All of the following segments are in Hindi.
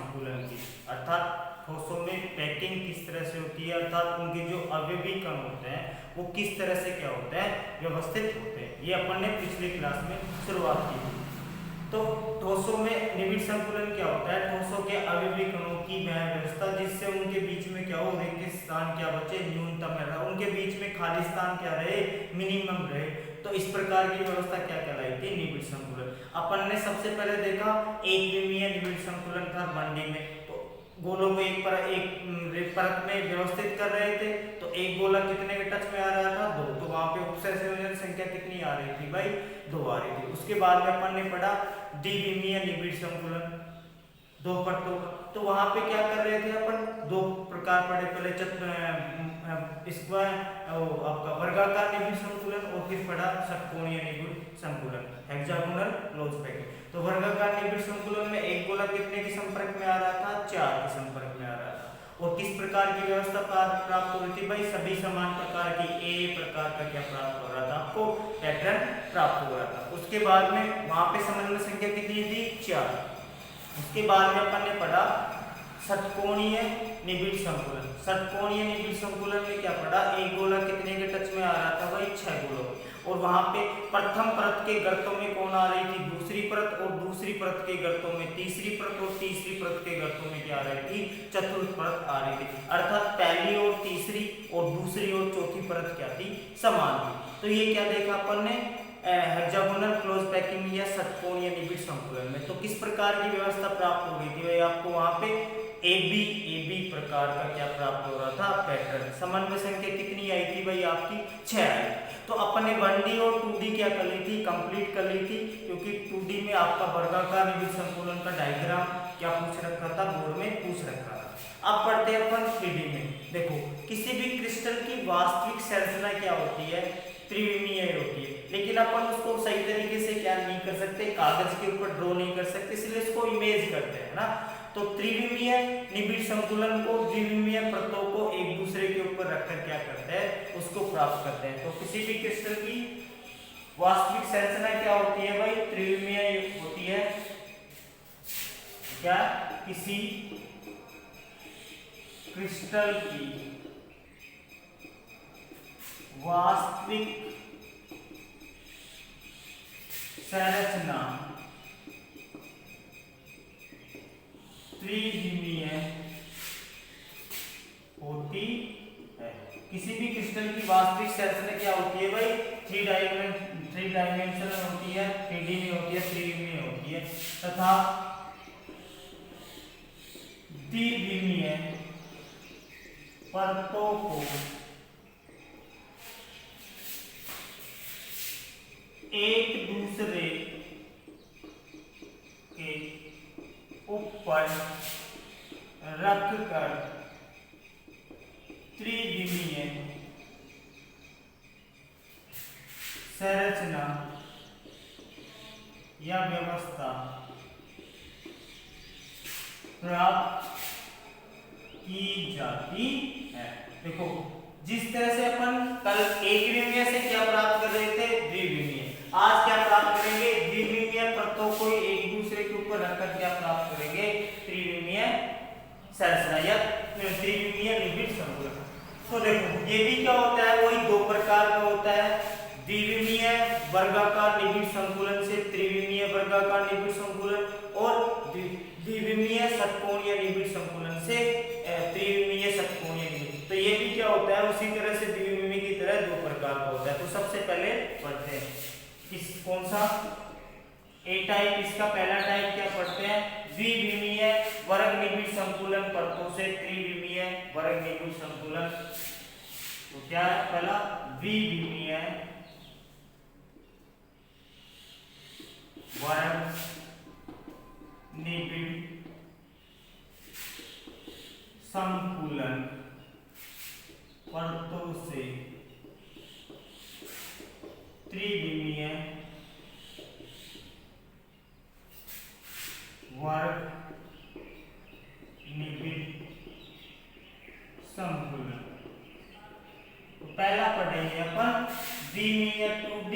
संकुलन की, अर्थात ठोसों में पैकिंग किस तरह से होती है, अर्थात उनके जो अवयवी कण होते हैं वो किस तरह से क्या होते हैं, व्यवस्थित होते हैं। ये अपन ने पिछली क्लास में शुरुआत की थी। तो ठोसों में निबिड़ संकुलन क्या होता है, ठोसों के अवयवी कणों की वह व्यवस्था जिससे उनके बीच में क्या हो, रिक्त स्थान क्या बचे, न्यूनतम रहे, उनके बीच में खाली स्थान क्या रहे, मिनिमम रहे। तो इस प्रकार की व्यवस्था क्या कहलाई थी, निबिड़ संकुलन। अपन ने सबसे पहले देखा एक विमीय निबिड़ संकुलन था बंडी में, तो गोलों को एक परत में व्यवस्थित कर रहे थे, तो एक गोला कितने के टच में आ रहा था, 2, तो वहां पे उपसंयोजन संख्या कितनी आ रही थी भाई, 2 आ रही थी। उसके बाद में अपन ने पढ़ा द्विविमीय निबिड़ संकुलन, 2 परतों का, तो वहां पे क्या कर रहे थे अपन, 2 प्रकार पढ़े, पहले इसका आपका वर्गाकार निबिड़ संकुलन और फिर पढ़ा षटकोणीय निबिड़ संकुलन, हेक्सागोनल क्लोज पैकिंग। तो वर्गाकार निबिड़ संकुलन में एक गोला कितने के संपर्क में आ रहा था, 4 के संपर्क में आ रहा था। और किस प्रकार की व्यवस्था प्राप्त हो रही थी भाई, सभी समान प्रकार की ए प्रकार का क्या प्राप्त हो रहा था, आपको पैटर्न प्राप्त हो रहा था। उसके बाद में वहां पे समन्वय संख्या कितनी थी, 4। उसके बाद में अपन ने पढ़ा षटकोणीय निबिड़ संकुलन। षटकोणीय निबिड़ संकुलन में क्या पढ़ा, एक गोला कितने के टच में आ रहा था भाई, 6 गोलों, और वहां पे प्रथम परत के गर्तों में कौन आ रही थी, दूसरी परत, और दूसरी परत के गर्तों में तीसरी परत, और तीसरी परत के गर्तों में क्या आ रही थी, चतुर्थ परत आ रही थी। अर्थात पहली और तीसरी और दूसरी और चौथी परत क्या थी, समान थी। तो ये क्या देखा अपन ने, हेक्सागोनल क्लोज पैकिंग या षटकोणीय निबिड़ संकुलन में। तो किस प्रकार की व्यवस्था प्राप्त हो रही थी भाई, आपको वहां पे ए बी प्रकार का क्या प्राप्त हो रहा था, पैटर्न। समन्वय संख्या कितनी आई थी भाई, आपकी 6 आई। तो अपन ने 1D और 2D क्या कर ली थी, कंप्लीट कर ली थी, क्योंकि 2D में आपका वर्गाकार निबिड़ संकुलन का डायग्राम क्या पूछ रखा था, बोर्ड में पूछ रखा था। अब पढ़ते हैं अपन 3D में। देखो किसी भी क्रिस्टल की वास्तविक संरचना क्या होती है, त्रिविमीय होती है, लेकिन अपन उसको सही तरीके से क्या नहीं कर सकते, कागज के ऊपर ड्रॉ नहीं कर सकते, इसलिए इसको इमेज करते हैं ना। तो त्रिविमीय निबिड़ संकुलन को द्विविमीय परतों को एक दूसरे के ऊपर रखकर क्या करते हैं, उसको प्राप्त करते हैं। तो किसी भी क्रिस्टल की वास्तविक संरचना क्या होती है भाई, त्रिविमीय होती है। क्या, किसी क्रिस्टल की वास्तविक संरचना त्रिविमीय होती है। किसी भी क्रिस्टल की वास्तविक संरचना क्या होती है भाई, 3 डायमेंशनल होती है, 3D में होती है, त्रिविमीय होती है, तथा द्विविमीय परतों को एक दूसरे के ऊपर रखकर त्रिविमीय संरचना या व्यवस्था प्राप्त की जाती है। देखो जिस तरह से अपन कल एक विमीय से क्या प्राप्त कर रहे थे, द्विविमीय, आज क्या प्राप्त करेंगे, द्विविमीय परतों को एक दूसरे के ऊपर रखकर क्या प्राप्त करेंगे, त्रिविमीय संरचना या त्रिविमीय निबिड़ संकुलन। तो देखो ये भी क्या होता है, वही 2 प्रकार का होता है, द्विविमीय वर्गाकार निबिड़ संकुलन से त्रिविमीय वर्गाकार निबिड़ संकुलन, और द्विविमीय षटकोणीय निबिड़ संकुलन से त्रिविमीय षटकोणीय निबिड़। तो ये भी क्या होता है, उसी तरह से द्विविमीय की तरह 2 प्रकार का होता है। तो सबसे पहले पढ़ते हैं किस, कौन सा ए टाइप, इसका पहला टाइप क्या पढ़ते हैं, द्विविमीय वर्ग निबिड़ संकुलन परतों से त्रिविमीय वर्ग निबिड़ संकुलन। तो क्या है पहला, द्विविमीय वर्ग निबिड़ संकुलन परतों से त्रिविमीय वर्ग निबिड़ संकुलन। तो पहला पढ़ेंगे अपन द्विविमीय 2D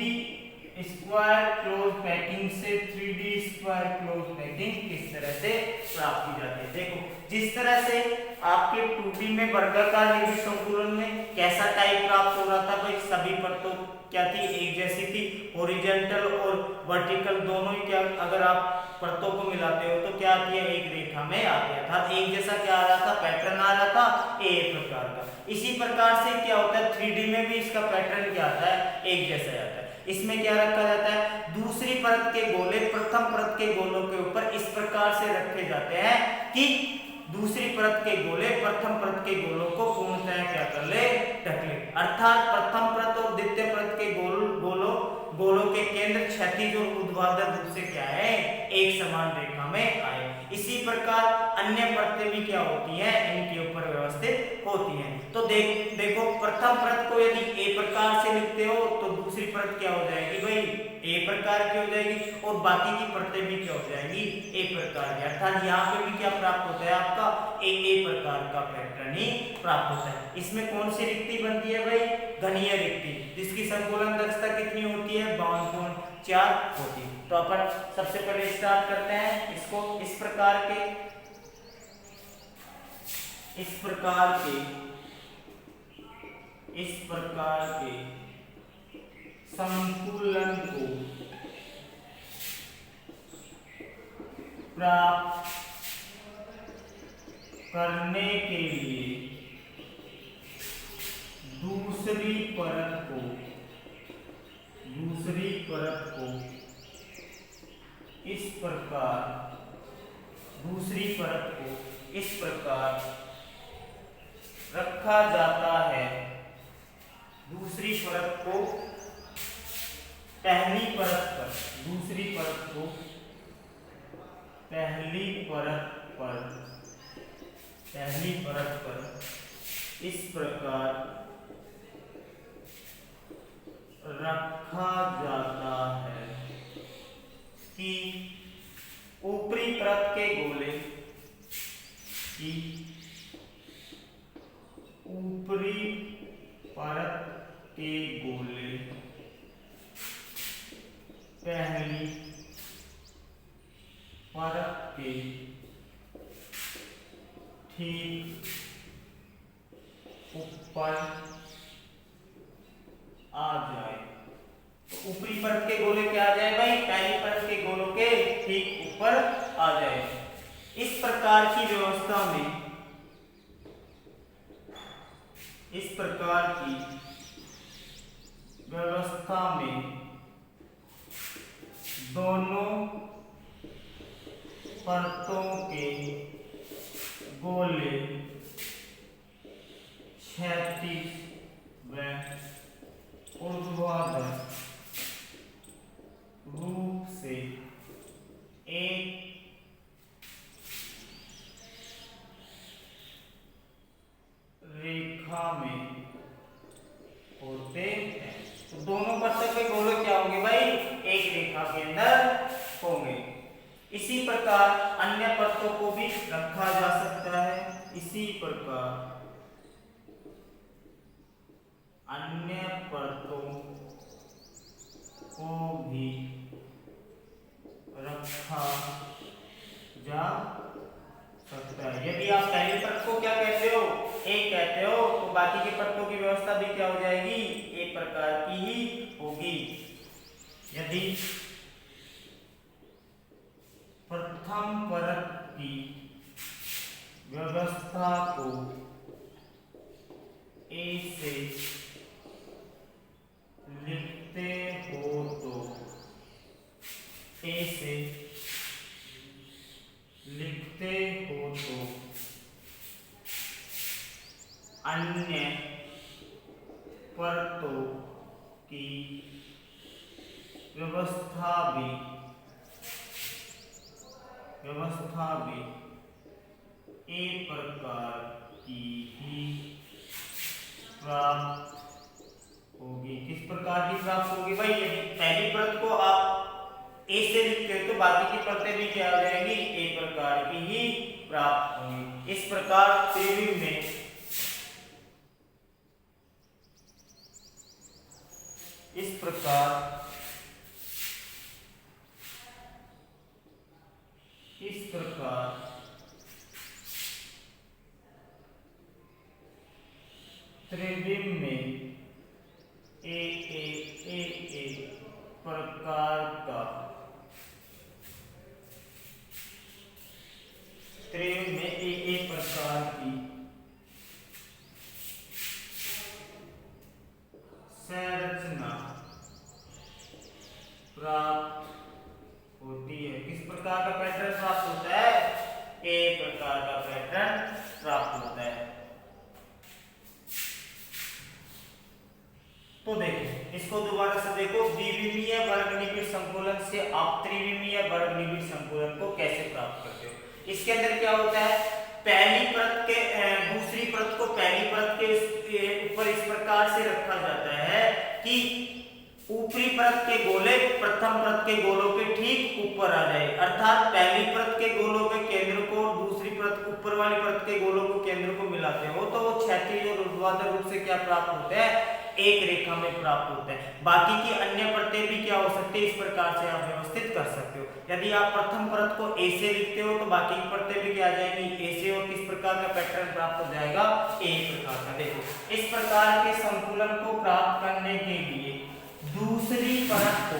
स्क्वायर क्लोज पैकिंग से 3D स्क्वायर क्लोज पैकिंग किस तरह से प्राप्त की जाती है। देखो जिस तरह से आपके 2D में वर्गाकार निबिड़ संकुलन में कैसा टाइप प्राप्त हो रहा था भाई, सभी परतों क्या थी, एक जैसी थी, हॉरिजॉन्टल और वर्टिकल दोनों ही क्या, अगर आप परतों को मिलाते हो तो क्या आती है, एक रेखा में आ गया था, एक जैसा क्या आ रहा था, पैटर्न आ रहा था ए प्रकार का। इसी प्रकार से क्या होता है 3D में भी इसका पैटर्न क्या आता है, एक जैसा आता है। इसमें क्या रखा जाता है, दूसरी परत के गोले प्रथम परत के गोलों के ऊपर इस प्रकार से रखे जाते हैं कि दूसरी परत के गोले प्रथम परत के गोलों को पूर्णतः क्या कर ले, ढक ले, अर्थात प्रथम परत और द्वितीय परत के गोलों के केंद्र क्षैतिज और ऊर्ध्वाधर रूप से क्या है, एक समान रेखा में आए। इसी प्रकार अन्य परतें भी क्या होती हैं, इनके ऊपर व्यवस्थित होती हैं। तो देखो प्रथम परत को यदि ए प्रकार से लिखते हो तो दूसरी परत क्या हो जाएगी भाई, ए प्रकार की हो जाएगी, और बाकी की परतें भी क्या हो जाएगी, ए प्रकार की। अर्थात यहाँ पे भी क्या प्राप्त होता है आपका, ए प्रकार का पैटर्न ही प्राप्त होता है। इसमें कौन सी रिक्ति बनती है भाई, घनीय रिक्ति, जिसकी संकुलन दक्षता कितनी होती है, 52.4 होती है। तो अपन सबसे पहले स्टार्ट करते हैं इसको, इस प्रकार के संकुलन को प्राप्त करने के लिए दूसरी परत को इस प्रकार रखा जाता है। दूसरी परत को पहली परत पर इस प्रकार रखा जाता है कि ऊपरी परत के गोले पहली परत के ठीक ऊपर आ जाए। तो ऊपरी परत के गोले क्या आ जाए भाई, पहली परत के गोलों के ठीक ऊपर आ जाए। इस प्रकार की व्यवस्था में दोनों परतों के गोले क्षैतिज व ऊर्ध्वाधर रूप से एक रेखा में होते हैं। तो दोनों परतों के गोले क्या होंगे भाई, एक रेखा के अंदर होंगे। इसी प्रकार अन्य परतों को भी रखा जा सकता है। इसी प्रकार अन्य परतों को भी रखा जा सकता है। यदि आप पहली परत को क्या कहते हो, एक कहते हो, तो बाकी की परतों की व्यवस्था भी क्या हो जाएगी, एक प्रकार की ही होगी। यदि प्रथम परत की व्यवस्था को ए से लिखते हो तो अन्य परतों की व्यवस्था भी एक प्रकार की ही प्राप्त होगी। किस प्रकार की प्राप्त होगी भाई, यदि पहली परत को आप ए से लिखते हो तो बाकी की परतें भी क्या आ जाएंगी, एक प्रकार की ही प्राप्त होंगी। इस प्रकार त्रिविम में इस प्रकार इस प्रकार त्रिविम में ए प्रकार का त्रिविम में ए प्रकार की संरचना प्राप्त होती है। किस प्रकार का पैटर्न प्राप्त होता है? ए प्रकार का पैटर्न प्राप्त होता है। तो देखो इसको दोबारा से देखो, द्विविमीय वर्गनिबिड़ संकुलन से आप त्रिविमीय वर्गनिबिड़ संकुलन को कैसे प्राप्त करते हो? इसके अंदर क्या होता है, पहली परत के दूसरी परत को पहली परत के ऊपर इस प्रकार से रखा जाता है कि ऊपरी परत के गोले प्रथम परत के गोलों के ठीक ऊपर आ जाए, अर्थात पहली परत के गोलों के केंद्र को दूसरी परत ऊपर वाली परत के गोलों को केंद्र को मिलाते हो तो वो क्षैतिज और ऊर्ध्वाधर रूप से क्या प्राप्त होते हैं? एक रेखा में प्राप्त होते हैं। बाकी की अन्य परतें भी क्या हो सकती है, इस प्रकार से आप व्यवस्थित कर सकते हो। यदि आप प्रथम परत को ए से लिखते हो तो बाकी की परतें भी क्या आ जाएंगी, ए से, और किस प्रकार का पैटर्न प्राप्त हो जाएगा, ए प्रकार का। देखो इस प्रकार के संकुलन को प्राप्त करने के लिए दूसरी परत को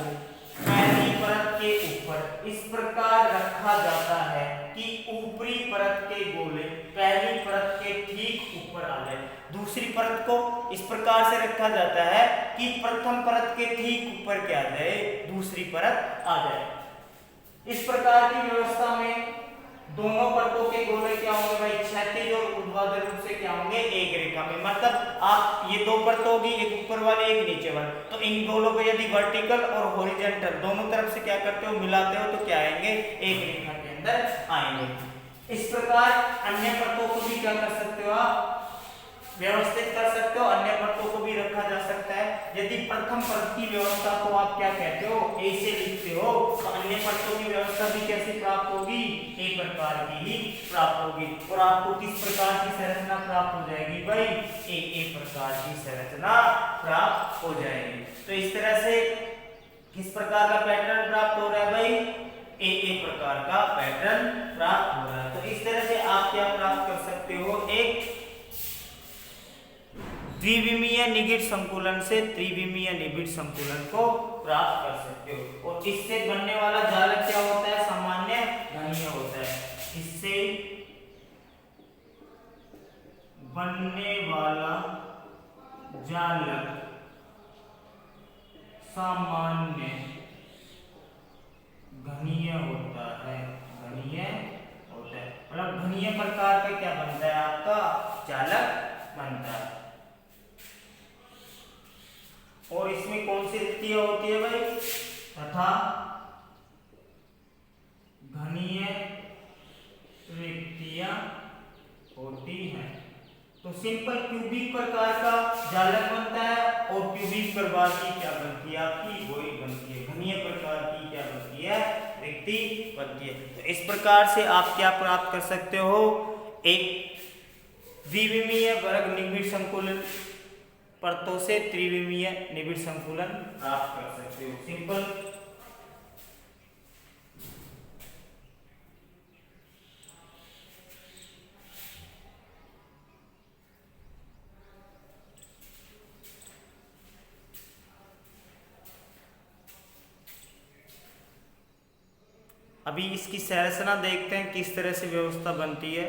पहली परत के ऊपर इस प्रकार रखा जाता है कि ऊपरी परत के गोले पहली परत के ठीक ऊपर आ जाए। दूसरी परत को इस प्रकार से रखा जाता है कि प्रथम परत के ठीक ऊपर क्या आ जाए, दूसरी परत आ जाए। इस प्रकार की व्यवस्था में दोनों परतों के गोले क्या होंगे भाई, क्षैतिज और ऊर्ध्वाधर रूप से क्या होंगे, एक रेखा में। मतलब आप ये दो परत होगी, एक ऊपर वाली एक नीचे वाली, तो इन गोलों को यदि वर्टिकल और हॉरिजॉन्टल दोनों तरफ से क्या करते हो, मिलाते हो तो क्या आएंगे, एक रेखा के अंदर आएंगे। इस प्रकार अन्य परतों को भी क्या कर सकते हो, आप व्यवस्थित कर सकते हो, अन्य परतों को भी रखा जा सकता है। यदि प्रथम परत की व्यवस्था को आप क्या कहते हो, ए से लिखते हो, तो अन्य परतों की व्यवस्था भी कैसे प्राप्त होगी, ए प्रकार की ही प्राप्त होगी। और आपको किस प्रकार की संरचना प्राप्त हो जाएगी भाई, ए प्रकार की संरचना प्राप्त हो जाएगी। तो इस तरह से किस प्रकार का पैटर्न प्राप्त हो रहा है भाई, ए प्रकार का पैटर्न प्राप्त हो रहा है। तो इस तरह से आप क्या प्राप्त कर सकते हो, एक द्विविमीय निबिड़ संकुलन से त्रिविमीय निबिड़ संकुलन को प्राप्त कर सकते हो। और इससे बनने वाला जालक क्या होता है, सामान्य घनीय होता है। इससे बनने वाला जालक सामान्य घनीय होता है, घनीय होता है। मतलब घनीय प्रकार का क्या बनता है, आपका जालक बनता है। और इसमें कौन सी रिक्तियां होती है भाई, तथा घनीय रिक्तियां होती हैं। तो सिंपल क्यूबिक प्रकार का जालक बनता है और क्यूबिक प्रकार की क्या बनती है, आपकी वही बनती है। घनीय प्रकार की क्या बनती है, रिक्ति बनती है। तो इस प्रकार से आप क्या प्राप्त कर सकते हो, एक द्विविमीय वर्ग निबिड़ संकुलन परतों से त्रिविमीय निबिड़ संकुलन प्राप्त कर सकते हो। सिंपल। अभी इसकी संरचना देखते हैं किस तरह से व्यवस्था बनती है।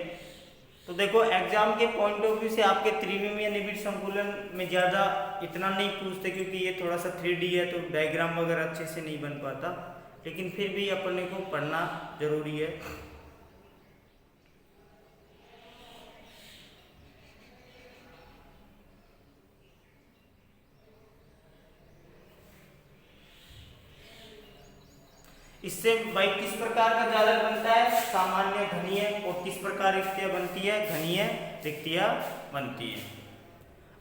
तो देखो एग्जाम के पॉइंट ऑफ व्यू से आपके त्रिविमीय निबिड़ संकुलन में ज़्यादा इतना नहीं पूछते, क्योंकि ये थोड़ा सा 3D है तो डायग्राम वगैरह अच्छे से नहीं बन पाता, लेकिन फिर भी अपने को पढ़ना जरूरी है। इससे भाई किस प्रकार का जालक बनता है, सामान्य घनीय, और किस प्रकार रिक्तियां बनती है, घनीय रिक्तियां बनती है।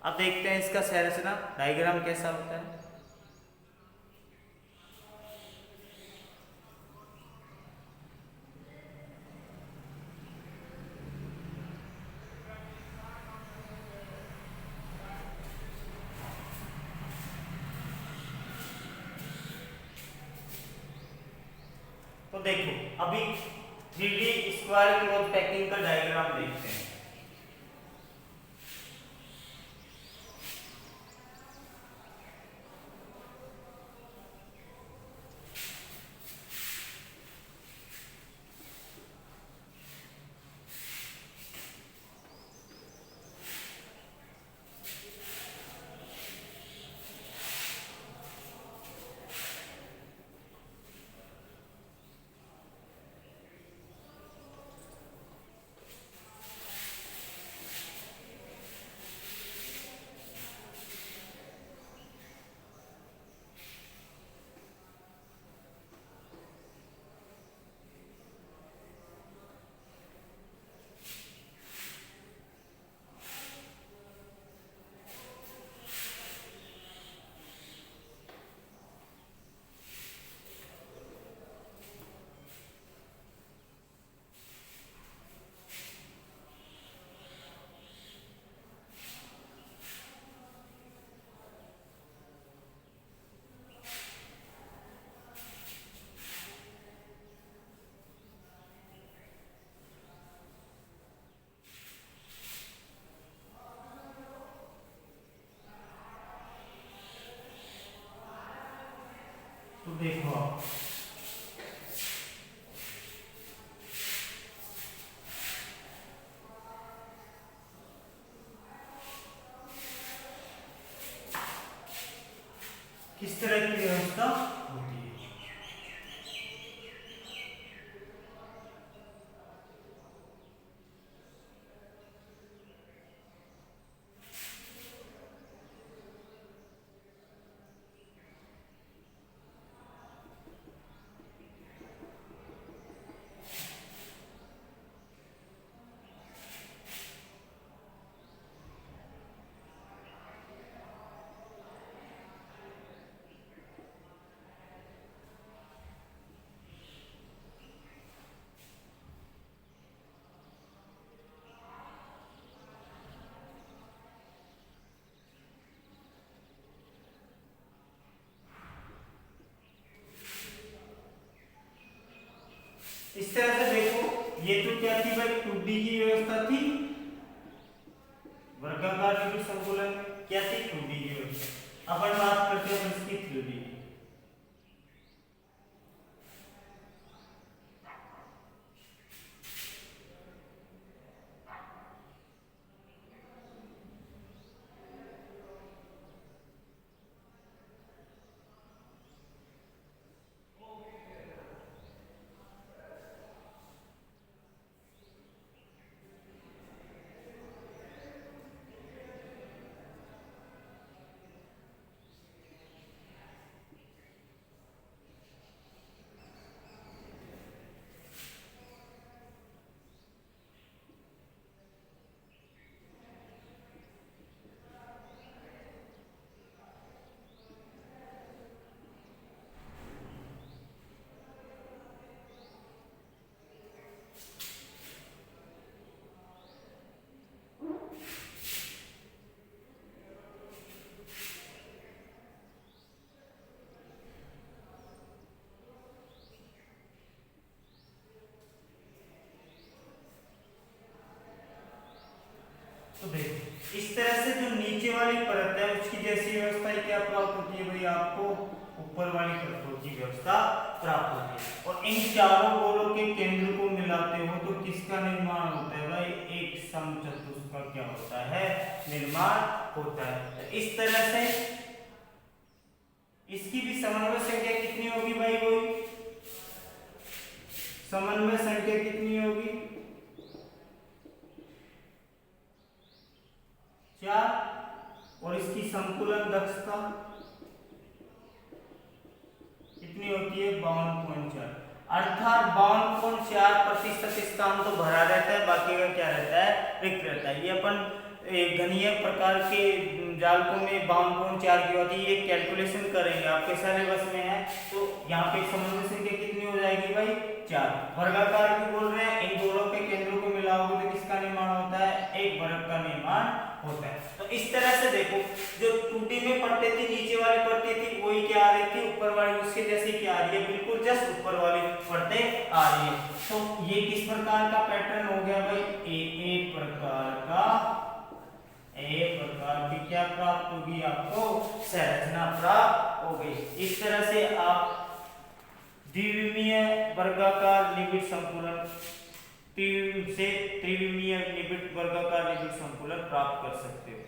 अब देखते हैं इसका संरचना डायग्राम कैसा होता है। तो देखो अभी 3D स्क्वायर क्लॉथ पैकिंग का डायग्राम देखते हैं। तो देखो आप किस तरह की व्यवस्था होती है। इस तरह से देखो, ये तो क्या थी भाई, 2D की व्यवस्था थी, वर्गाकार त्रिभुज संकुलन में क्या थी, 2D की व्यवस्था। अपन बात करते हैं इसकी 3D की। तो देखो, इस तरह से जो नीचे वाली परत है उसकी जैसी व्यवस्था क्या प्राप्त होती है भाई, आपको ऊपर वाली परतों की व्यवस्था प्राप्त होती है। और इन चारों गोलों के केंद्र को मिलाते हो तो किसका निर्माण होता है भाई, एक समचतुष्क का क्या होता है, निर्माण होता है। तो इस तरह से इसकी भी समन्वय संख्या कितनी होगी भाई, वही समन्वय संख्या कितनी होगी, 4। और इसकी संकुलन दक्षता कितनी होती है, 52.4। अर्थात 52.4% स्थान तो भरा रहता है, बाकी का क्या रहता है, रिक्त रहता है। ये अपन घनीय प्रकार के जालकों में 52.4 की होती है, ये कैलकुलेशन करेंगे, आपके सिलेबस में है। तो यहाँ पे समन्वय संख्या कितनी हो जाएगी भाई, 4। वर्गाकार की बोल रहे हैं, इन दोनों के केंद्रों को मिलाओगे तो किसका निर्माण होता है, एक वर्ग का निर्माण होता है। तो इस तरह से देखो, जो 2D में पट्टे थी, नीचे वाली पट्टी थी वही क्या आ रही थी, ऊपर वाली उसके जैसे क्या आ रही है, बिल्कुल जस्ट ऊपर वाली पट्टे आ रही है। तो ये किस प्रकार का पैटर्न हो गया भाई, ए प्रकार की क्या प्राप्त होगी, आपको संरचना प्राप्त हो गई। इस तरह से आप द्विविमीय वर्गाकार निबिड़ संकुलन से त्रिविमीय निबिड़ वर्गाकार निबिड़ संकुलन प्राप्त कर सकते हो।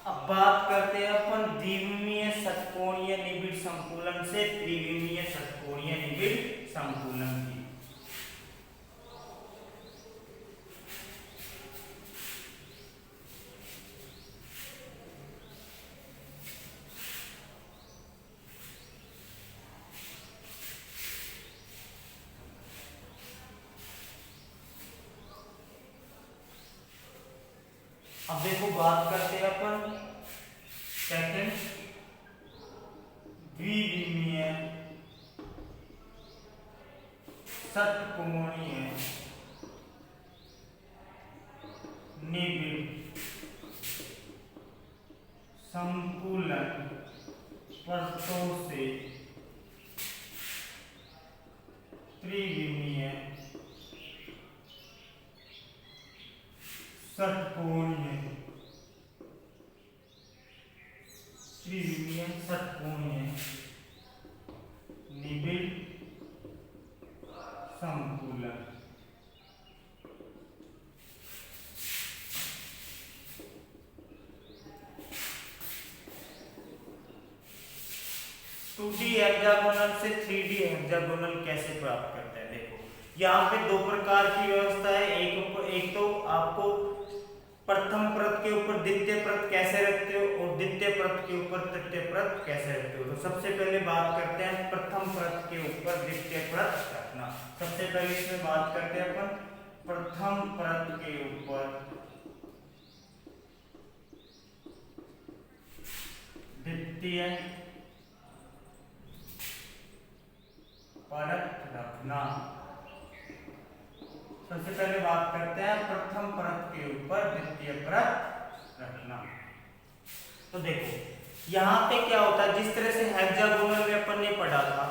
अब बात करते हैं अपन द्विविमीय षटकोणीय निबिड़ संकुलन से त्रिविमीय षटकोणीय निबिड़ संकुलन की। अब देखो बात करते हैं अपन सेकंड द्विविमीय षटकोणीय निबिड़ संकुलन परतों से त्रिविमीय षटकोणीय निबिड़ संकुलन। 2D हेक्सागोनल से 3D हेक्सागोनल कैसे प्राप्त करते हैं, देखो यहाँ पे दो प्रकार की व्यवस्था है। एक तो आपको प्रथम परत के ऊपर द्वितीय परत कैसे रखते हो और द्वितीय परत के ऊपर तृतीय परत कैसे रखते हो। तो सबसे पहले बात करते हैं प्रथम परत के ऊपर द्वितीय परत रखना। सबसे पहले इसमें बात करते हैं अपन प्रथम परत के ऊपर द्वितीय परत रखना। सबसे पहले बात करते हैं प्रथम परत के ऊपर द्वितीय परत रखना। तो देखो यहाँ पे क्या होता है, जिस तरह से हेक्सागोनल में अपन ने पढ़ा था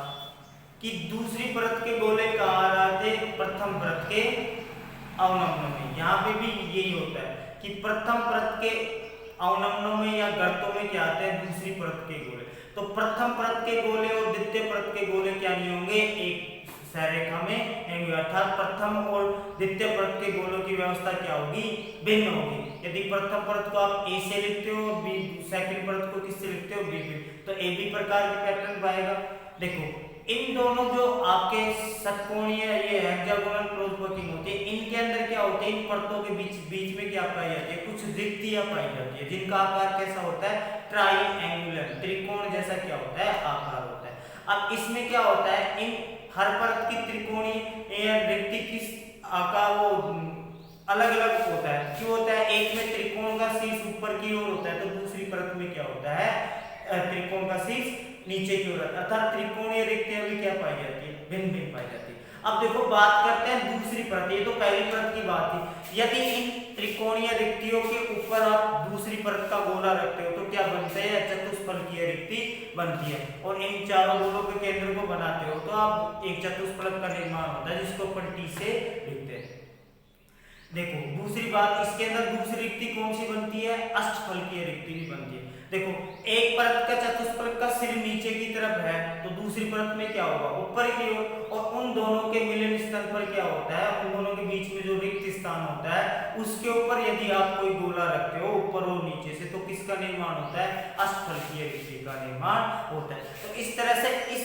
कि दूसरी परत के गोले कहाँ आ रहे थे, प्रथम परत के अवनम्नों में। यहाँ पे भी यही होता है कि प्रथम परत के अवनम्नों में या गर्तों में क्या आते हैं, दूसरी परत के गोले। तो प्रथम परत के गोले और द्वितीय परत के गोले क्या नहीं होंगे, एक रेखा में होंगे, अर्थात प्रथम और द्वितीय परत के गोलों की व्यवस्था क्या होगी, भिन्न होगी। यदि प्रथम परत को आप ए से लिखते हो, बी सेकंड परत को किससे लिखते हो, बी से, तो ए बी प्रकार के पैटर्न पाएगा। देखो इन दोनों जो आपके षटकोणीय ये हेक्सागोनल क्रॉस वर्किंग होती है, इनके अंदर क्या होते हैं, इन परतों के बीच में क्या पाई जाती है, कुछ रिक्तियां पाई जाती है, जिनका आकार कैसा होता है, ट्राइएंगुलर, त्रिकोण जैसा क्या होता है, आकार होता है। अब इसमें क्या होता है, इन हर परत की त्रिकोणीय रिक्ति किस आकार वो अलग अलग होता है। क्यों होता है, एक में त्रिकोण का शीर्ष ऊपर की ओर होता है, तो दूसरी परत में क्या होता है, त्रिकोण का शीर्ष नीचे की ओर, अर्थात त्रिकोणीय रिक्तियां भी क्या पाई जाती है, भिन्न भिन्न पाई जाती है। अब देखो बात करते हैं दूसरी परत, ये तो पहली परत की बात थी। यदि इन त्रिकोणीय रिक्तियों के ऊपर आप दूसरी परत का गोला रखते हो तो क्या बनता है, चतुष्फलकीय रिक्ति बनती है। और इन चारों गोलों के केंद्र को बनाते हो तो आप एक चतुष्फलक का निर्माण होता है, जिसको अपन टी से लिखते हैं। देखो दूसरी बात, इसके अंदर दूसरी रिक्ति कौन सी बनती है, अष्टफलकीय रिक्ति भी बनती है। देखो एक परत का चतुष्फलक का सिर नीचे की तरफ है तो दूसरी परत में क्या होगा, ऊपर की ओर, और उन दोनों के मिलन स्थल पर क्या होता है, उन दोनों के बीच में जो रिक्त स्थान होता है उसके ऊपर यदि आप कोई गोला रखते हो ऊपर और नीचे से, तो किसका निर्माण होता है, अष्टफलकीय रिक्ति का निर्माण होता है। तो इस तरह से इस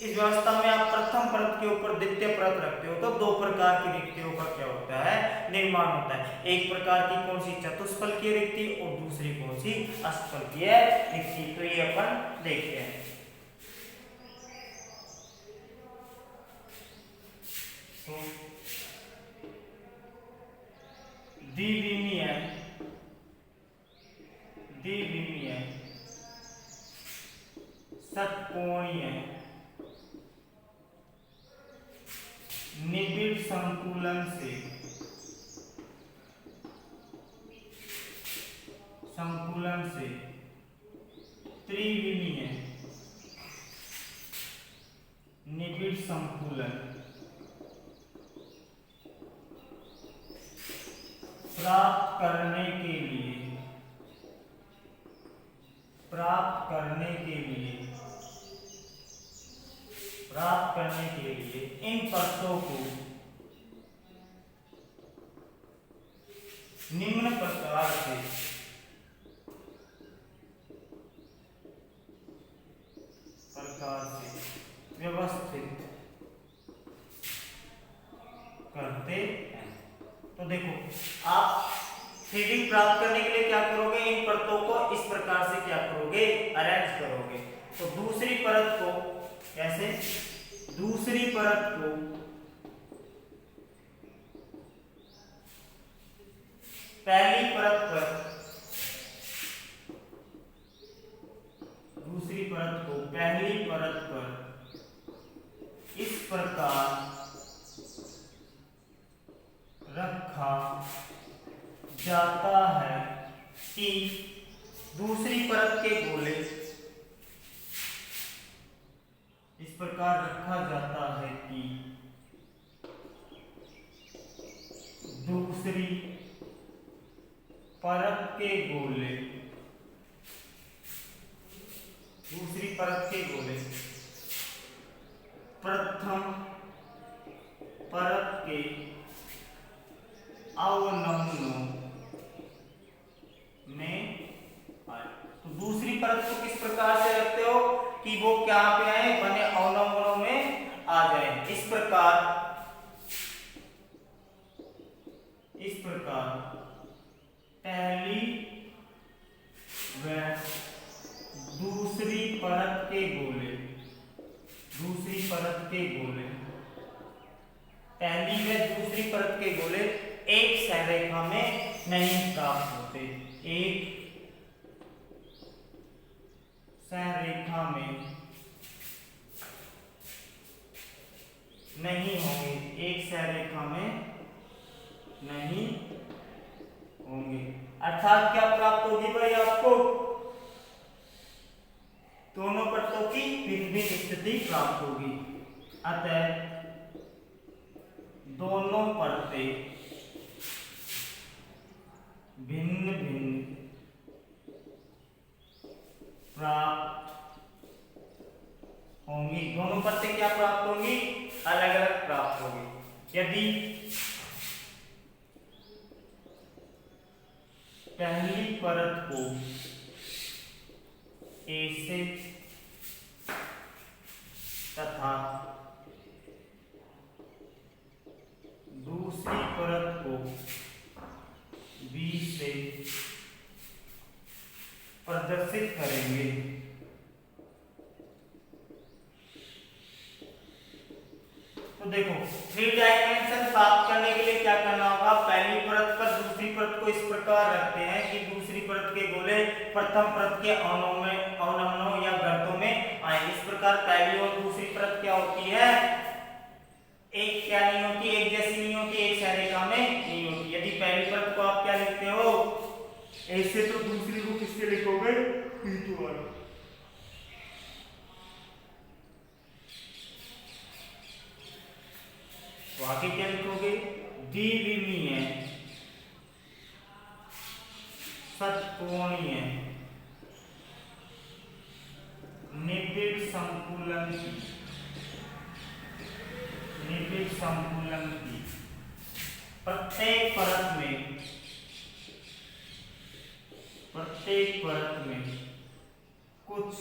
व्यवस्था में आप प्रथम परत के ऊपर द्वितीय परत रखते हो तो दो प्रकार की रिक्तियों का क्या होता है, निर्माण होता है। एक प्रकार की कौन सी, चतुष्फलकीय रिक्ति, और दूसरी कौन सी, अष्टफलकीय रिक्ति। तो ये अपन देखते हैं। तो द्विविमीय षटकोणीय निबिड़ संकुलन से त्रिविमीय निबिड़ संकुलन प्राप्त करने के लिए इन परतों को निम्न प्रकार से व्यवस्थित करते हैं। तो देखो आप फीडिंग प्राप्त करने के लिए क्या करोगे, इन परतों को इस प्रकार से क्या करोगे, अरेंज करोगे। तो दूसरी परत को कैसे, दूसरी परत को पहली परत पर, दूसरी परत को पहली परत पर इस प्रकार रखा जाता है कि दूसरी परत के गोले, इस प्रकार रखा जाता है कि दूसरी परत के गोले, प्रथम परत के अवनमनों में आए। तो दूसरी परत को किस प्रकार से रखते हो कि वो क्या पे आए, बने अवनमनों में आ जाए। इस प्रकार पहली व दूसरी परत के गोले, पहली व दूसरी परत के गोले एक सहरेखा में नहीं प्राप्त होते, एक सहरेखा में नहीं होंगे, एक सहरेखा में नहीं होंगे। अर्थात क्या प्राप्त होगी भाई आपको, दोनों परतों की भिन्न भिन्न स्थिति प्राप्त होगी। अतः दोनों परतें भिन्न भिन्न प्राप्त होंगी, दोनों परतें क्या प्राप्त होंगी, अलग अलग प्राप्त होंगी। यदि पहली परत को ए से तथा दूसरी परत को बी से प्रदर्शित करेंगे तो देखो 3 डायमेंशन प्राप्त करने के लिए क्या करना होगा, पहली परत पर दूसरी परत को इस प्रकार रखते हैं कि दूसरी परत के गोले प्रथम परत के अवनमनों या गर्तों में आए। इस प्रकार पहली और दूसरी परत क्या होती है, एक क्या नहीं होती, एक जैसी नहीं होती, एक सहरेखा में नहीं होती। यदि पहली परत को आप क्या लिखते हो ऐसे, तो दूसरी को किससे लिखोगे, P2 वाला। तो आगे क्या लिखोगे, द्विविमीय षटकोणीय निबिड़ संकुलन की प्रत्येक परत में कुछ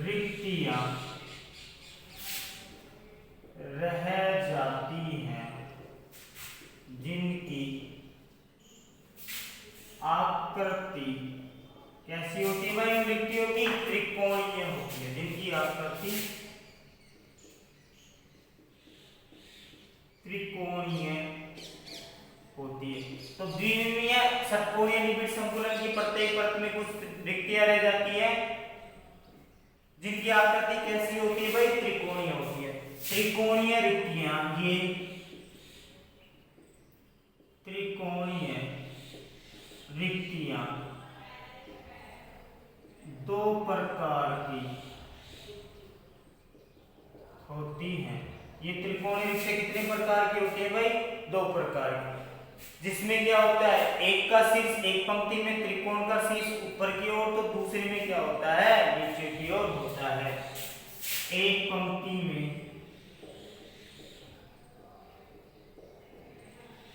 रिक्तियां रह जाती हैं, जिनकी आकृति कैसी होती है भाई? रिक्तियों की त्रिकोणीय होती है, जिनकी आकृति त्रिकोणीय होती है। तो द्विविमीय षटकोणीय निबिड़ संकुलन की प्रत्येक परत में कुछ रिक्तियां रह जाती है, जिनकी आकृति कैसी होती है भाई? त्रिकोणीय होती है। त्रिकोणीय रिक्तियां, ये त्रिकोणीय रिक्तियां दो प्रकार की होती हैं। ये त्रिकोणीय रिक्तियां कितने प्रकार की होती है भाई? दो प्रकार की। जिसमें क्या होता है, एक का शीर्ष, एक पंक्ति में त्रिकोण का शीर्ष ऊपर की ओर, तो दूसरी में क्या होता है? नीचे की ओर होता है। एक पंक्ति में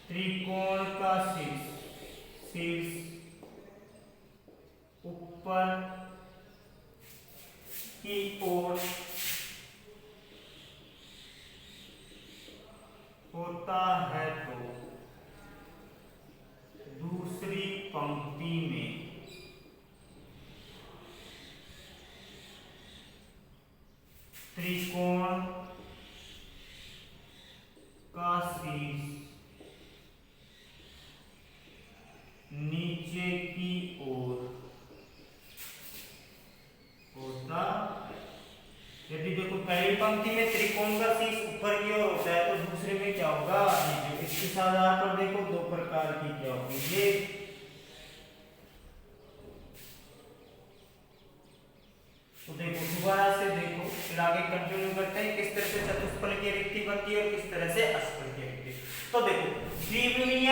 त्रिकोण का शीर्ष ऊपर की ओर होता है, तो दूसरी पंक्ति में त्रिकोण का शीर्ष नीचे की ओर होता। यदि देखो पहली पंक्ति में त्रिकोण का शीर्ष ऊपर की ओर होता है, तो दूसरे में क्या होगा? नीचे। इसके आधार पर देखो दो प्रकार की क्या होगी ये। तो देखो दोबारा से देखो, फिर आगे कंटिन्यू करते हैं किस तरह से चतुष्फलकीय रिक्ति बनती है और किस तरह से अष्टफलकीय रिक्ति। तो देखो द्विविमीय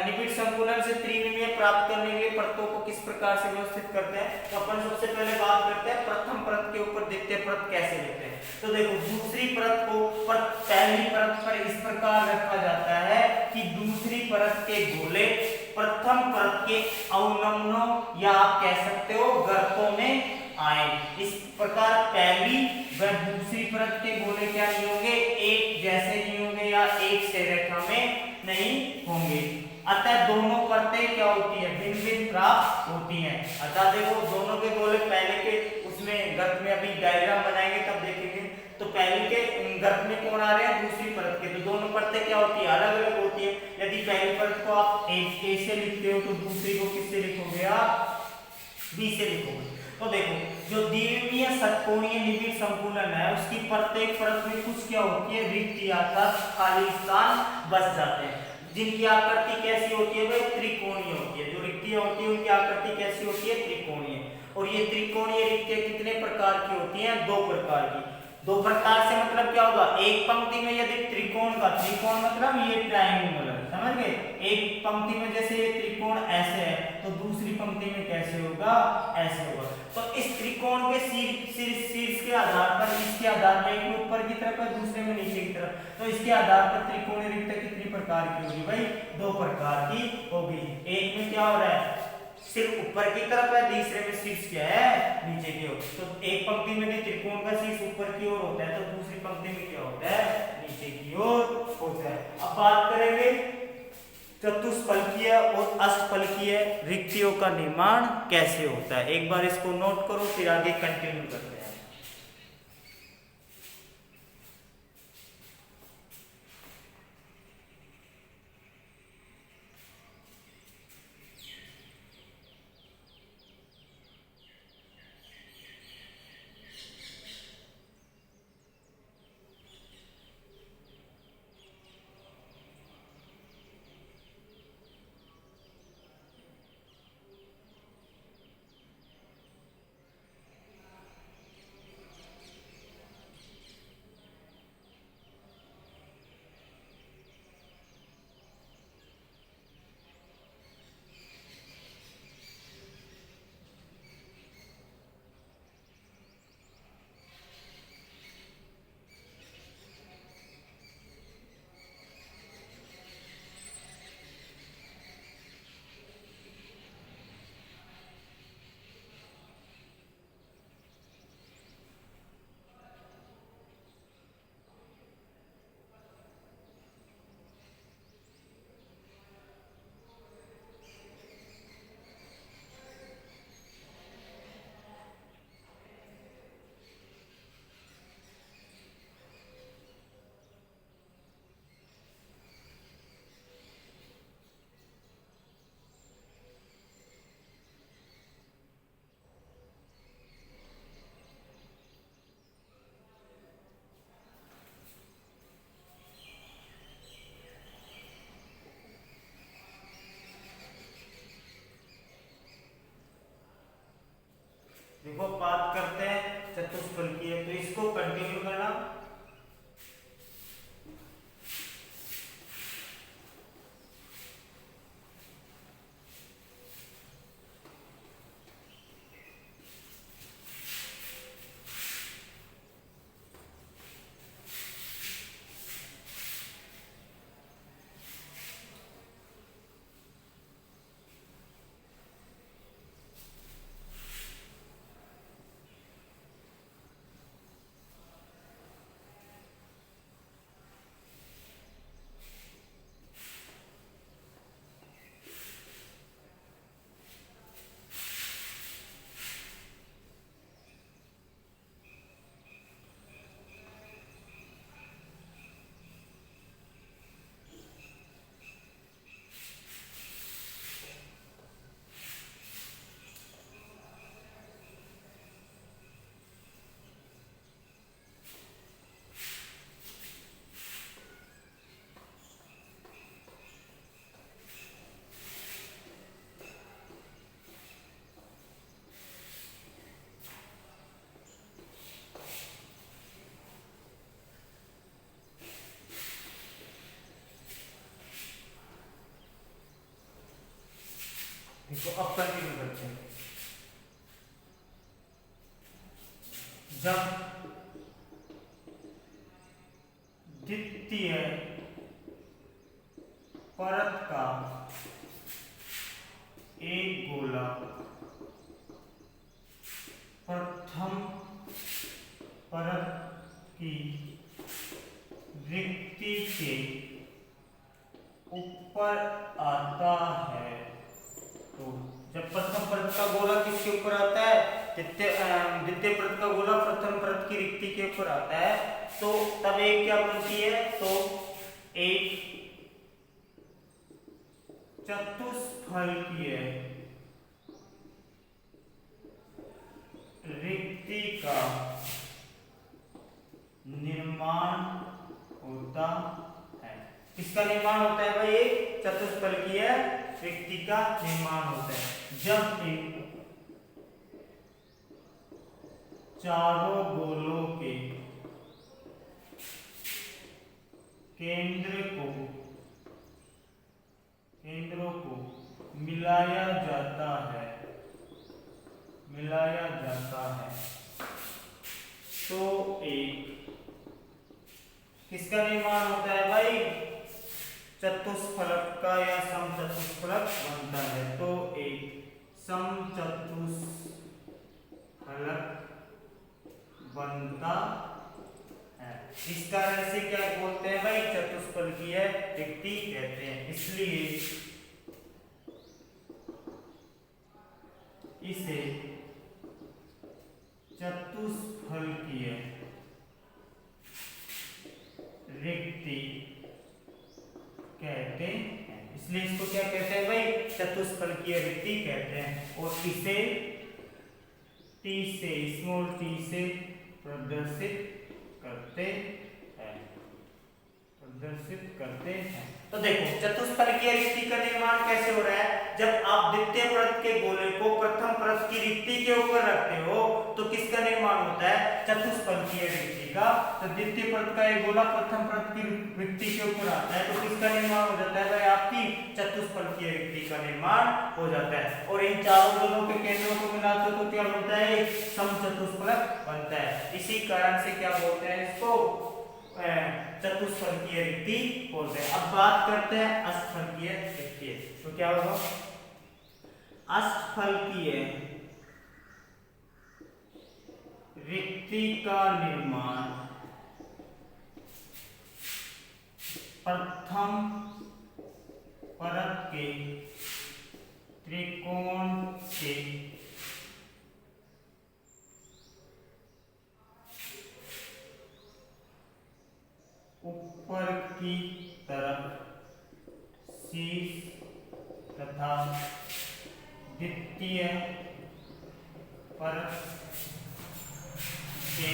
निबिड़ संकुलन से त्रिविमीय प्राप्त करने के लिए परतों को किस प्रकार से व्यवस्थित करते हैं? तो अपन सबसे पहले बात करते हैं प्रथम परत के ऊपर द्वितीय परत कैसे लेते हैं। तो देखो दूसरी परत को पहली परत पर इस प्रकार रखा जाता है कि दूसरी परत के गोले प्रथम परत के अवनमनों या आप कह सकते हो गर्तों में आए। इस प्रकार पहली व दूसरी परत के गोले क्या नहीं होंगे? एक जैसे नहीं होंगे या एक से रेखा में नहीं होंगे। अतः दोनों परतें क्या होती है? भिन्न भिन्न प्राप्त होती हैं। अतः देखो दोनों के गोले पहले के उसमें गर्त में अभी डायग्राम बनाएंगे तब देखेंगे। तो पहले के गर्त में कौन आ रहे हैं? दूसरी परत के। तो दोनों परतें क्या होती है? अलग अलग होती है। यदि पहली परत को आप ए से लिखते हो तो दूसरी को किससे लिखोगे? आप बी से लिखोगे। तो देखो जो द्विविमीय षटकोणीय निबिड़ संकुलन है, उसकी प्रत्येक परत में कुछ क्या होती है? रिक्तियां अर्थात खाली स्थान बच जाते हैं, जिनकी आकृति कैसी होती है भाई? त्रिकोणीय होती है। जो रिक्तियां होती है उनकी आकृति कैसी होती है? त्रिकोणीय। और ये त्रिकोणीय रिक्तियां कितने प्रकार की होती हैं? दो प्रकार की। दो प्रकार से मतलब क्या होगा? एक पंक्ति में यदि त्रिकोण का, त्रिकोण मतलब ये ट्रायंगल, समझ गए? एक पंक्ति में जैसे ये त्रिकोण ऐसे है, तो दूसरी पंक्ति में कैसे होगा? ऐसे होगा। तो इस त्रिकोण के शीर्ष के आधार पर, इसके आधार पर, एक में ऊपर की तरफ है दूसरे में नीचे की तरफ, तो इसके आधार पर त्रिकोणीय रिक्तियां कितनी प्रकार की होगी भाई? दो प्रकार की होगी। एक में क्या हो रहा है? सिर्फ ऊपर की तरफ है, दूसरे में शीर्ष क्या है? नीचे की ओर। तो एक पंक्ति में भी त्रिकोण का शीर्ष ऊपर की ओर होता है, तो दूसरी पंक्ति में क्या होता है? नीचे की ओर होता है। अब बात करेंगे चतुष्फलकीय और अष्टफलकीय रिक्तियों का निर्माण कैसे होता है। एक बार इसको नोट करो, फिर आगे कंटिन्यू करते हैं। वाला, देखो अब कंटिन्यू करते हैं। जब द्वितीय परत का एक गोला प्रथम परत की रिक्ति के ऊपर आता है, तो जब प्रथम परत का गोला किसके ऊपर आता है, द्वितीय परत का गोला प्रथम परत की रिक्ति के ऊपर आता है, तो तब एक क्या बनती है, तो एक चतुष्फलकीय रिक्ति का निर्माण होता है। किसका निर्माण होता है भाई, एक चतुष्फलकीय रिक्ति का निर्माण होता है जब इन चारों गोलों के केंद्रों को मिलाया जाता है, तो एक किसका निर्माण होता है भाई, चतुष्फलक का या समचतुष्फलक बनता है, तो एक समचतुष्फलक बनता है। इस कारण से क्या बोलते हैं भाई, चतुष्फलकीय रिक्ति कहते हैं। इसलिए इसे चतुष्फलकीय रिक्ति कहते हैं। इसलिए इसको क्या कहते हैं भाई, चतुष्फलकीय रिक्ति कहते हैं। और इसे स्मॉल टी से प्रदर्शित करते हैं। तो देखो चतुष्फलकीय रिक्ति का निर्माण कैसे हो रहा है, जब आप द्वितीय परत के गोले को प्रथम परत की रिक्ति के ऊपर रखते हो तो किसका निर्माण होता है, चतुष्फलकीय रिक्ति का। तो द्वितीय परत का एक गोला प्रथम परत की रिक्ति के ऊपर आता है, तो किसका निर्माण हो जाता है भाई, आपकी चतुष्फलकीय रिक्ति का निर्माण हो जाता है। और इन चारों गोलों के केंद्रों को मिलाते तो क्या बनता है, एक समचतुष्फलक बनता है। इसी कारण से क्या बोलते हैं इसको, चतुष्फलकीय रिक्ति बोलते हैं। अब बात करते हैं अष्टफलकीय रिक्ति। तो क्या होगा, अष्टफलकीय रिक्ति का निर्माण प्रथम परत के त्रिकोण के ऊपर की तरफ शीर्ष तथा द्वितीय परत के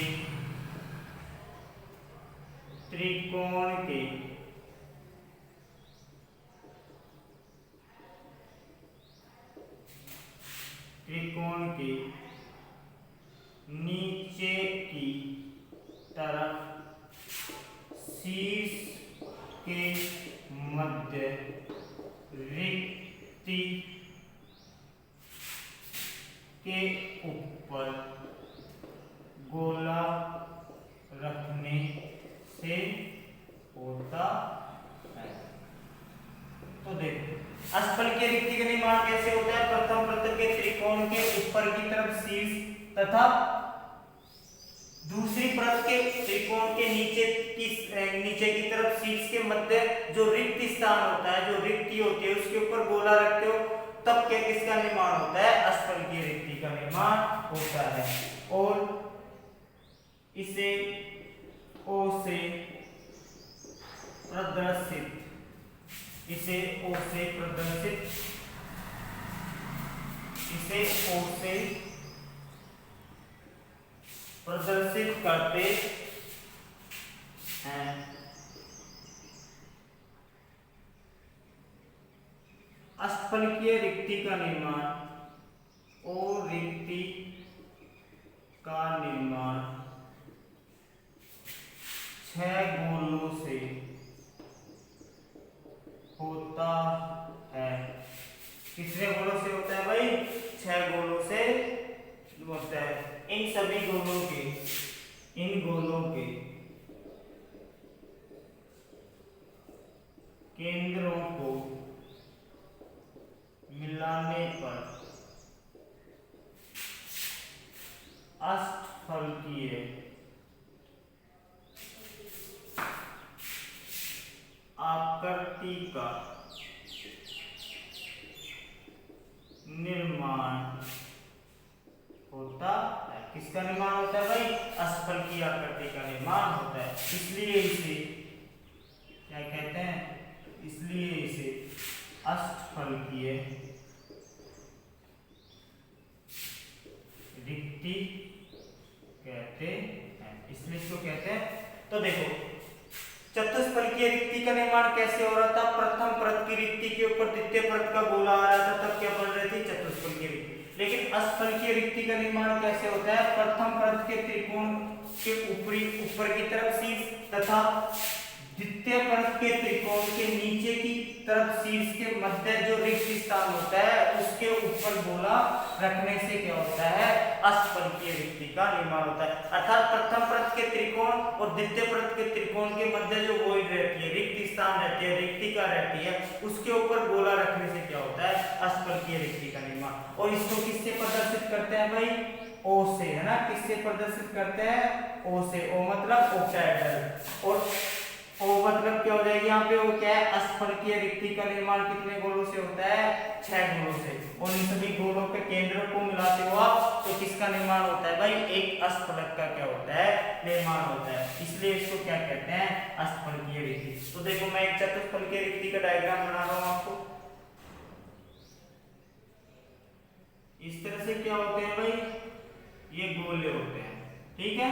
त्रिकोण के नीचे की तरफ शीर्ष के मध्य रिक्ति के ऊपर गोला रखने से होता है। तो देखो अष्टफलकीय रिक्ति का निर्माण कैसे होता है। प्रथम वृत्त के त्रिकोण के ऊपर की तरफ शीर्ष तथा दूसरी परत के त्रिकोण के नीचे की तरफ शीर्ष के मध्य जो रिक्त स्थान होता है, जो रिक्ति होती है, उसके ऊपर गोला रखते हो, तब क्या किसका निर्माण होता है, अष्टफलकीय रिक्ति का निर्माण होता है। और इसे ओ से प्रदर्शित, इसे ओ से प्रदर्शित, इसे ओ से प्रदर्शित करते हैं। अष्टफलकीय रिक्ति का निर्माण, ओ रिक्ति का निर्माण 6 गोलों से होता है। कितने गोलों से होता है भाई, 6 गोलों से होता है। इन सभी गोलों के, इन गोलों के केंद्रों को मिलाने पर अष्टफलकीय आकृति का निर्माण होता है। किसका निर्माण होता है भाई, अष्टफलकीय आकृति का निर्माण होता है। इसलिए इसे क्या कहते हैं, इसलिए इसे अष्टफलकीय रिक्ति कहते हैं, इसलिए इसको कहते हैं। तो देखो चतुष्फलकीय रिक्ति का निर्माण कैसे हो रहा था। प्रथम परत की रिक्ति के ऊपर द्वितीय परत का गोला आ रहा था, तब क्या बन रही थी, चतुष्फलकीय रिक्ति। लेकिन अष्टफलकीय रिक्ति का निर्माण कैसे होता है। प्रथम परत के त्रिकोण के ऊपर की तरफ शीर्ष तथा द्वितीय परत के त्रिकोण के नीचे की तरफ शीर्ष के मध्य जो रिक्त स्थान होता है, उसके ऊपर गोला रखने से क्या होता है, अष्टफलकीय रिक्ति का निर्माण होता है। अर्थात प्रथम परत के त्रिकोण और द्वितीय परत के त्रिकोण के मध्य जो वॉइड रहती है, रिक्त स्थान रहती है, रिक्तिका रहती है, उसके ऊपर गोला रखने से क्या होता है, अष्टफलकीय रिक्ति का निर्माण। और इसको किससे प्रदर्शित करते हैं भाई, ओ से, है ना। किससे प्रदर्शित करते हैं, ओ से। ओ मतलब ऑक्टाहेड्रल, और ओ मतलब क्या हो जाएगी यहाँ पे, वो क्या है, अष्टफलकीय रिक्ति का निर्माण कितने गोलों से होता है, 6 गोलों से। और इन सभी गोलों के केंद्र को मिलाते हो आप, तो किसका निर्माण होता है भाई, एक अष्टफलक का क्या होता है, निर्माण होता है। इसलिए इसको क्या कहते हैं, अष्टफलकीय रिक्ति। तो देखो मैं एक चतुष्फलकीय रिक्ति का डायग्राम बना रहा हूँ आपको। इस तरह से क्या होते हैं भाई, ये गोले होते हैं, ठीक है।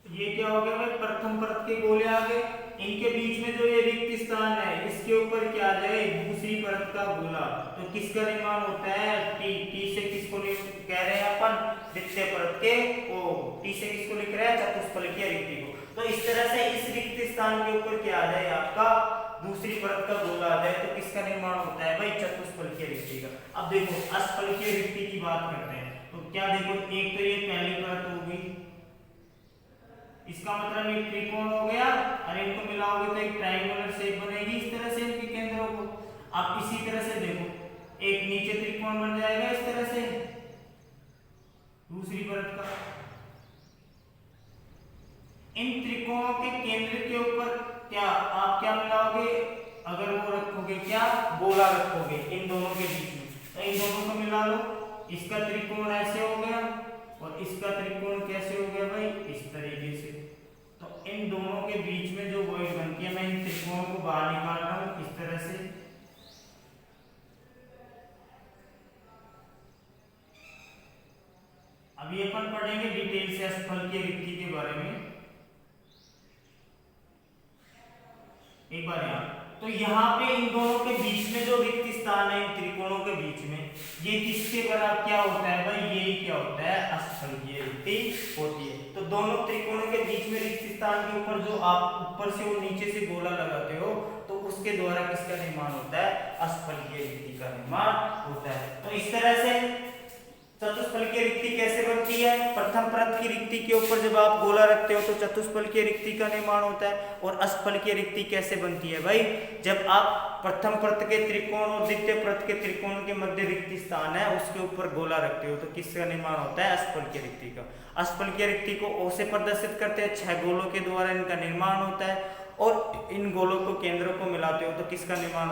ये क्या हो गया भाई, प्रथम परत के गोले आ गए, इनके बीच में जो ये रिक्त स्थान है, इसके ऊपर क्या आ जाए, दूसरी परत का गोला। तो किसका निर्माण होता है, टी। टी से किसको कह रहे हैं अपन, द्वितीय परत के ओ। टी से किसको लिख रहे हैं, चतुष्फलकीय रिक्ति को। तो इस तरह से इस रिक्त स्थान के ऊपर क्या आ जाए, आपका दूसरी परत का गोला आ जाए, तो किसका निर्माण होता है भाई, चतुष्फलकीय रिक्ति का। अब देखो अष्टफलकीय रिक्ति की बात करते हैं, तो क्या देखो, एक तो ये पहली परत होगी, इसका मतलब एक त्रिकोण हो गया, और इनको मिलाओगे तो एक ट्रायंगुलर शेप बनेगी, इस तरह से इनके केंद्रों को। आप इसी तरह से देखो, एक नीचे त्रिकोण बन जाएगा इस तरह से, दूसरी परत का। इन त्रिकोणों के केंद्र के ऊपर क्या आप क्या मिलाओगे, अगर वो रखोगे क्या, गोला रखोगे इन दोनों के बीच में, तो इन दोनों को मिला लो। इसका त्रिकोण ऐसे हो गया और इसका त्रिकोण कैसे हो गया भाई, इस तरीके से। तो इन दोनों के बीच में जो वॉइड बनती है, मैं इन त्रिकोणों को बाहर निकाल रहा हूं इस तरह से। अभी अपन पढ़ेंगे डिटेल से अष्टफलकीय रिक्ति के बारे में। एक बार यहाँ, तो यहाँ पे इन दोनों के बीच में जो रिक्त स्थान है इन त्रिकोणों के बीच में, ये किसके बराबर क्या होता है भाई, ये क्या होता है, अष्टफलकीय रिक्ति होती है। तो दोनों त्रिकोणों के बीच में रिक्त स्थान के ऊपर जो आप ऊपर से और नीचे से गोला लगाते हो तो उसके द्वारा किसका निर्माण होता है, अष्टफलकीय रिक्ति का निर्माण होता है। तो इस तरह से चतुष्फलकीय रिक्ति कैसे बनती है, प्रथम परत की रिक्ति के ऊपर जब आप गोला रखते हो तो चतुष्फलकीय रिक्ति का निर्माण होता है। और अष्टफलकीय रिक्ति कैसे बनती है भाई, जब आप प्रथम परत के त्रिकोण और द्वितीय परत के त्रिकोण के मध्य रिक्त स्थान है उसके ऊपर गोला रखते हो तो किसका निर्माण होता है, अष्टफलकीय रिक्ति का। अष्टफलकीय रिक्ति को ओ से प्रदर्शित करते हैं, 6 गोलों के द्वारा इनका निर्माण होता है और इन गोलों को केंद्रों को मिलाते हो तो किसका निर्माण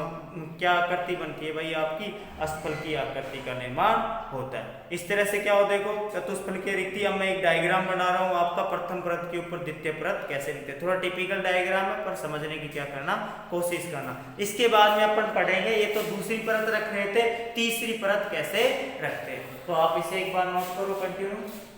क्या आकृति बनती है भाई, आपकी अष्टफलकीय आकृति का निर्माण होता है। इस तरह से क्या हो, देखो चतुष्फलकीय रिक्ति, अब मैं एक डायग्राम बना रहा हूँ आपका, प्रथम परत के ऊपर द्वितीय परत कैसे लिखते हैं। थोड़ा टिपिकल डायग्राम है पर समझने की क्या करना, कोशिश करना। इसके बाद में अपन पढ़ेंगे, ये तो दूसरी परत रख रहे थे, तीसरी परत कैसे रखते हैं। तो आप इसे एक बार नोट करो, कंटिन्यू।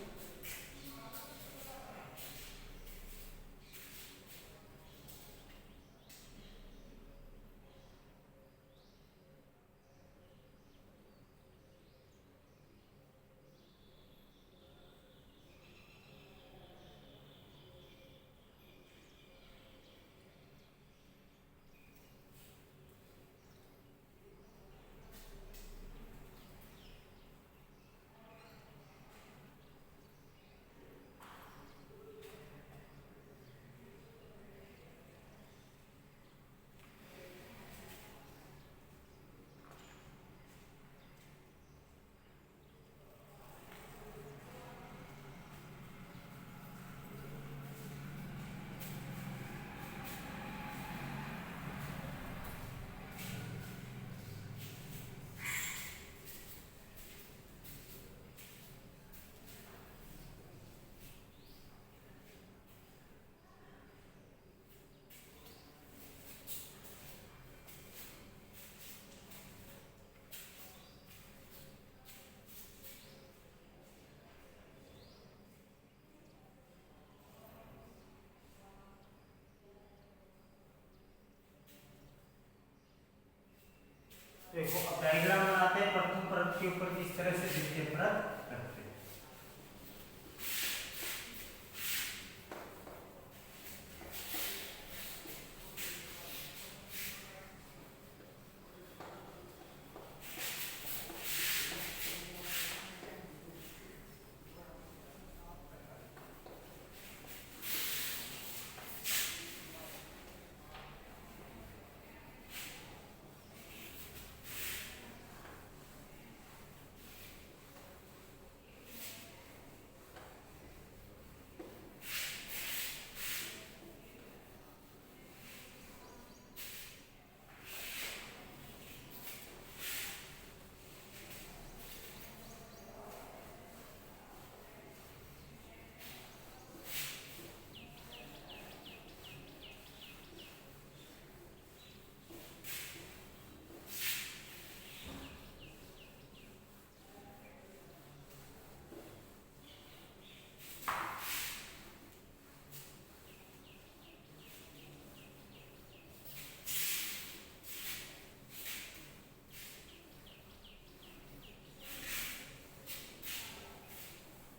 देखो अब डायग्राम बनाते हैं, प्रथम परत के ऊपर किस तरह से द्वितीय परत रखते हैं।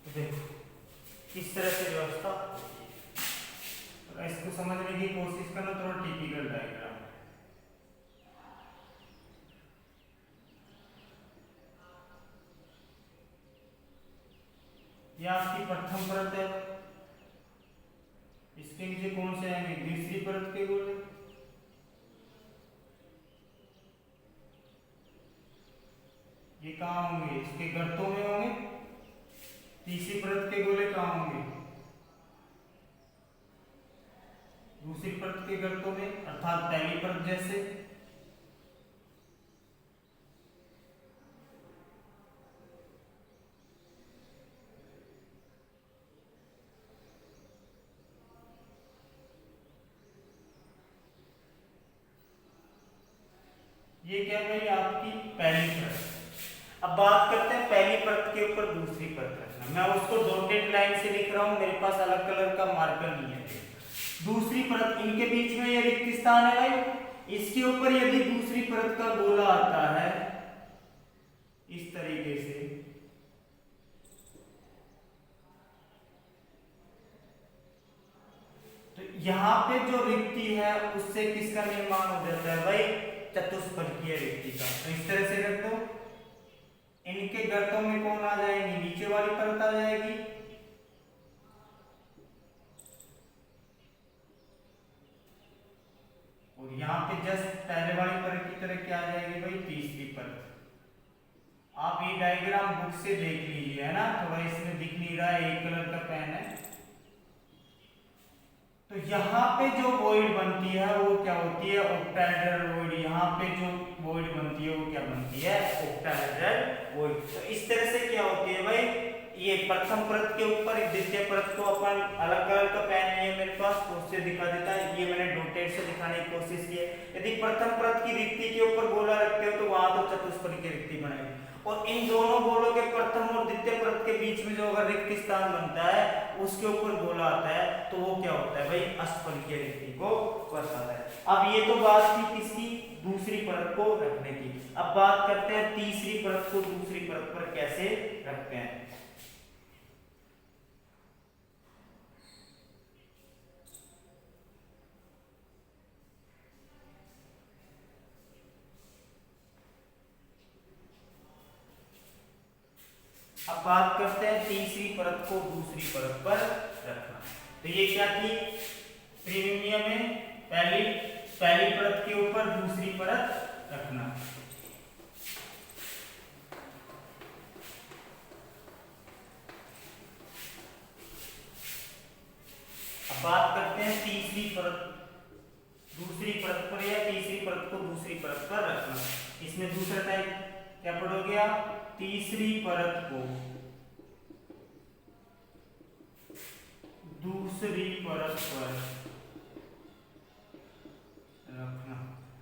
देखो किस तरह से व्यवस्था होती है, इसको समझने की कोशिश करना, थोड़ा टिपिकल डायग्राम। यह आपकी प्रथम परत है, इसके नीचे कौन से आएंगे, दूसरी परत के गोले, ये कहाँ होंगे, इसके गर्तों में होंगे। तीसरी परत के गोले कहाँ होंगे, दूसरी परत के गर्तों में, अर्थात पहली परत जैसे। ये क्या भाई आपकी पहली परत। अब बात करते हैं पहली परत के ऊपर दूसरी परत रखना। मैं उसको डॉटेड लाइन से लिख रहा हूं, मेरे पास अलग कलर का मार्कर नहीं है। दूसरी परत, इनके बीच में ये रिक्त स्थान है भाई, इसके ऊपर यदि दूसरी परत का गोला आता है इस तरीके से, तो यहां पे जो रिक्ति है उससे किसका निर्माण हो जाता है भाई, चतुष्फलकीय रिक्ति का। तो इस तरह से रख दो, इनके गर्तों में कौन आ जाएगी, नीचे वाली परत आ जाएगी, और यहाँ पे जस्ट पहले वाली परत की तरह क्या आ जाएगी भाई, तीसरी परत। आप ये डायग्राम बुक से देख लीजिए, है ना, थोड़ा इसमें दिख नहीं रहा है, एक कलर का पेन है। तो यहाँ पे जो वॉइड बनती है वो क्या होती है, ऑक्टाहेड्रल वॉइड। यहाँ पे जो वॉइड बनती है वो क्या बनती है, ऑक्टाहेड्रल वॉइड। तो इस तरह से क्या होती है भाई, ये प्रथम परत के ऊपर द्वितीय परत को अपन अलग कलर का पेन नहीं है मेरे पास, तो उससे दिखा देता है, ये मैंने डॉटेड से दिखाने की कोशिश की है। यदि प्रथम परत की रिक्ति के ऊपर गोला रखते हो तो वहां तो चतुष्फलकीय रिक्ति बनेगी, और इन दोनों गोलों के प्रथम और द्वितीय परत के बीच में जो अगर रिक्त स्थान बनता है उसके ऊपर गोला आता है तो वो क्या होता है भाई, अष्टफलकीय रिक्ति को दर्शाता है। अब ये तो बात थी किसकी, दूसरी परत को रखने की। अब बात करते हैं तीसरी परत को दूसरी परत पर कैसे रखते हैं। अब बात करते हैं तीसरी परत को दूसरी परत पर रखना। तो ये क्या थी, त्रिविमीय में पहली परत के ऊपर दूसरी परत रखना। अब बात करते हैं तीसरी परत, दूसरी परत पर या तीसरी परत को दूसरी परत पर रखना। इसमें दूसरा टाइप क्या पढ़ोगे आप, तीसरी परत को दूसरी परत पर रखना।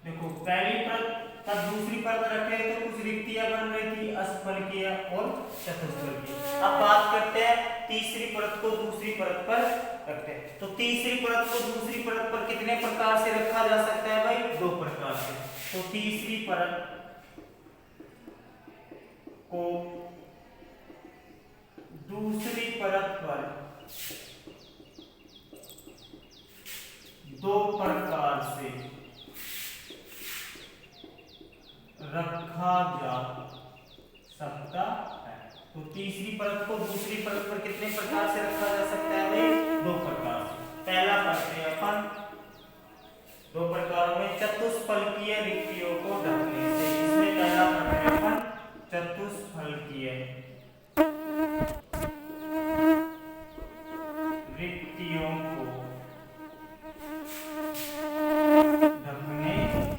देखो पहली परत तब दूसरी परत रखे तो कुछ रिक्तियां बन रही थी, अष्टफलकीय और चतुष्फलकीय। अब बात करते हैं तीसरी परत को दूसरी परत पर रखते हैं। तो तीसरी परत को दूसरी परत पर कितने प्रकार से रखा जा सकता है भाई, दो प्रकार से। तो तीसरी परत को दूसरी परत पर दो प्रकार से रखा जा सकता है। तो तीसरी परत को दूसरी परत पर कितने प्रकार से रखा जा सकता है भाई, दो प्रकार से। पहला करते हैं अपन दो प्रकारों में चतुष्फलकीय रिक्तियों को ढकने से। इसमें पहला करते हैं अपन चतुष्फलकीय रिक्तियों को ढकने से।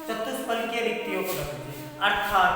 चतुष्फलकीय रिक्तियों को ढकने से अर्थात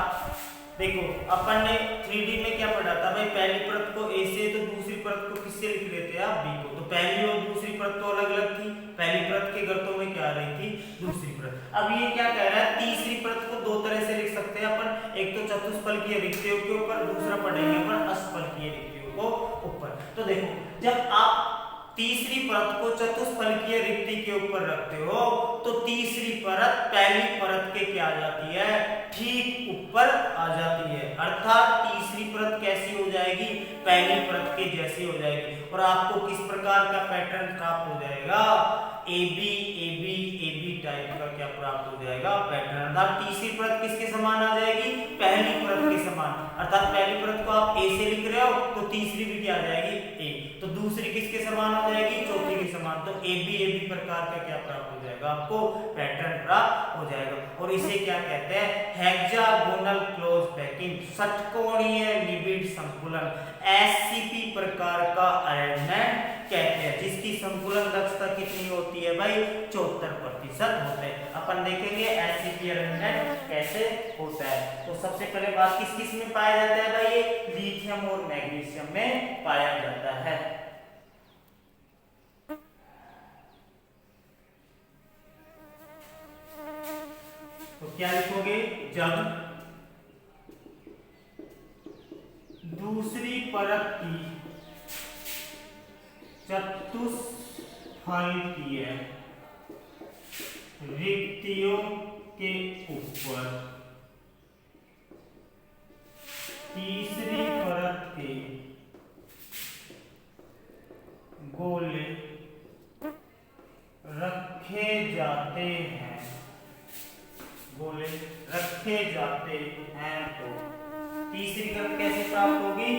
देखो अपन ने 3D में क्या पढ़ा था भाई, पहली परत को ए से तो दूसरी परत को किससे लिख लेते हैं आप, बी को। तो पहली और दूसरी परत तो अलग अलग थी, पहली परत के गर्तों में क्या आ रही थी, दूसरी परत। अब ये क्या कह रहा है, तीसरी परत को दो तरह से लिख सकते हैं अपन, एक तो चतुष्फलकीय रिक्तियों के ऊपर, दूसरा पढ़ेंगे अपन अष्टफलकीय रिक्तियों को ऊपर। तो देखो जब आप तीसरी परत को चतुष्फलकीय रिक्ति के ऊपर रखते हो तो तीसरी परत पहली परत के क्या आ जाती है, ठीक ऊपर आ जाती है। अर्थात तीसरी परत कैसी हो जाएगी, पहली परत के जैसी हो जाएगी। और आपको किस प्रकार का पैटर्न प्राप्त हो जाएगा, A B A B A B type का क्या प्राप्त हो जाएगा, पैटर्न। अर्थात तीसरी परत किसके समान आ जाएगी, पहली परत के समान। अर्थात पहली परत को आप ए से लिख रहे हो तो तीसरी भी क्या आ जाएगी, ए। तो दूसरी किसके समान हो जाएगी, चौथी के समान। तो ए बी प्रकार का क्या प्राप्त हो जाएगा, आपको पैटर्न प्राप्त हो जाएगा। और इसे क्या कहते हैं, हेक्सागोनल क्लोज पैकिंग, षटकोणीय निबिड़ संकुलन, एससीपी प्रकार का अरेंजमेंट कहते हैं, जिसकी संकुलन दक्षता कितनी होती है भाई, 74% होता है। अपन देखेंगे एससीपी अरेंजमेंट कैसे होता है। तो सबसे पहले बात किस किस में पाया जाता है भाई, ये लिथियम और मैग्नीशियम में पाया जाता है। तो क्या लिखोगे, जब दूसरी परत की फलकीय रिक्तियों के ऊपर तीसरी परत के गोले रखे जाते हैं, गोले रखे जाते हैं। तो तीसरी परत कैसे प्राप्त होगी?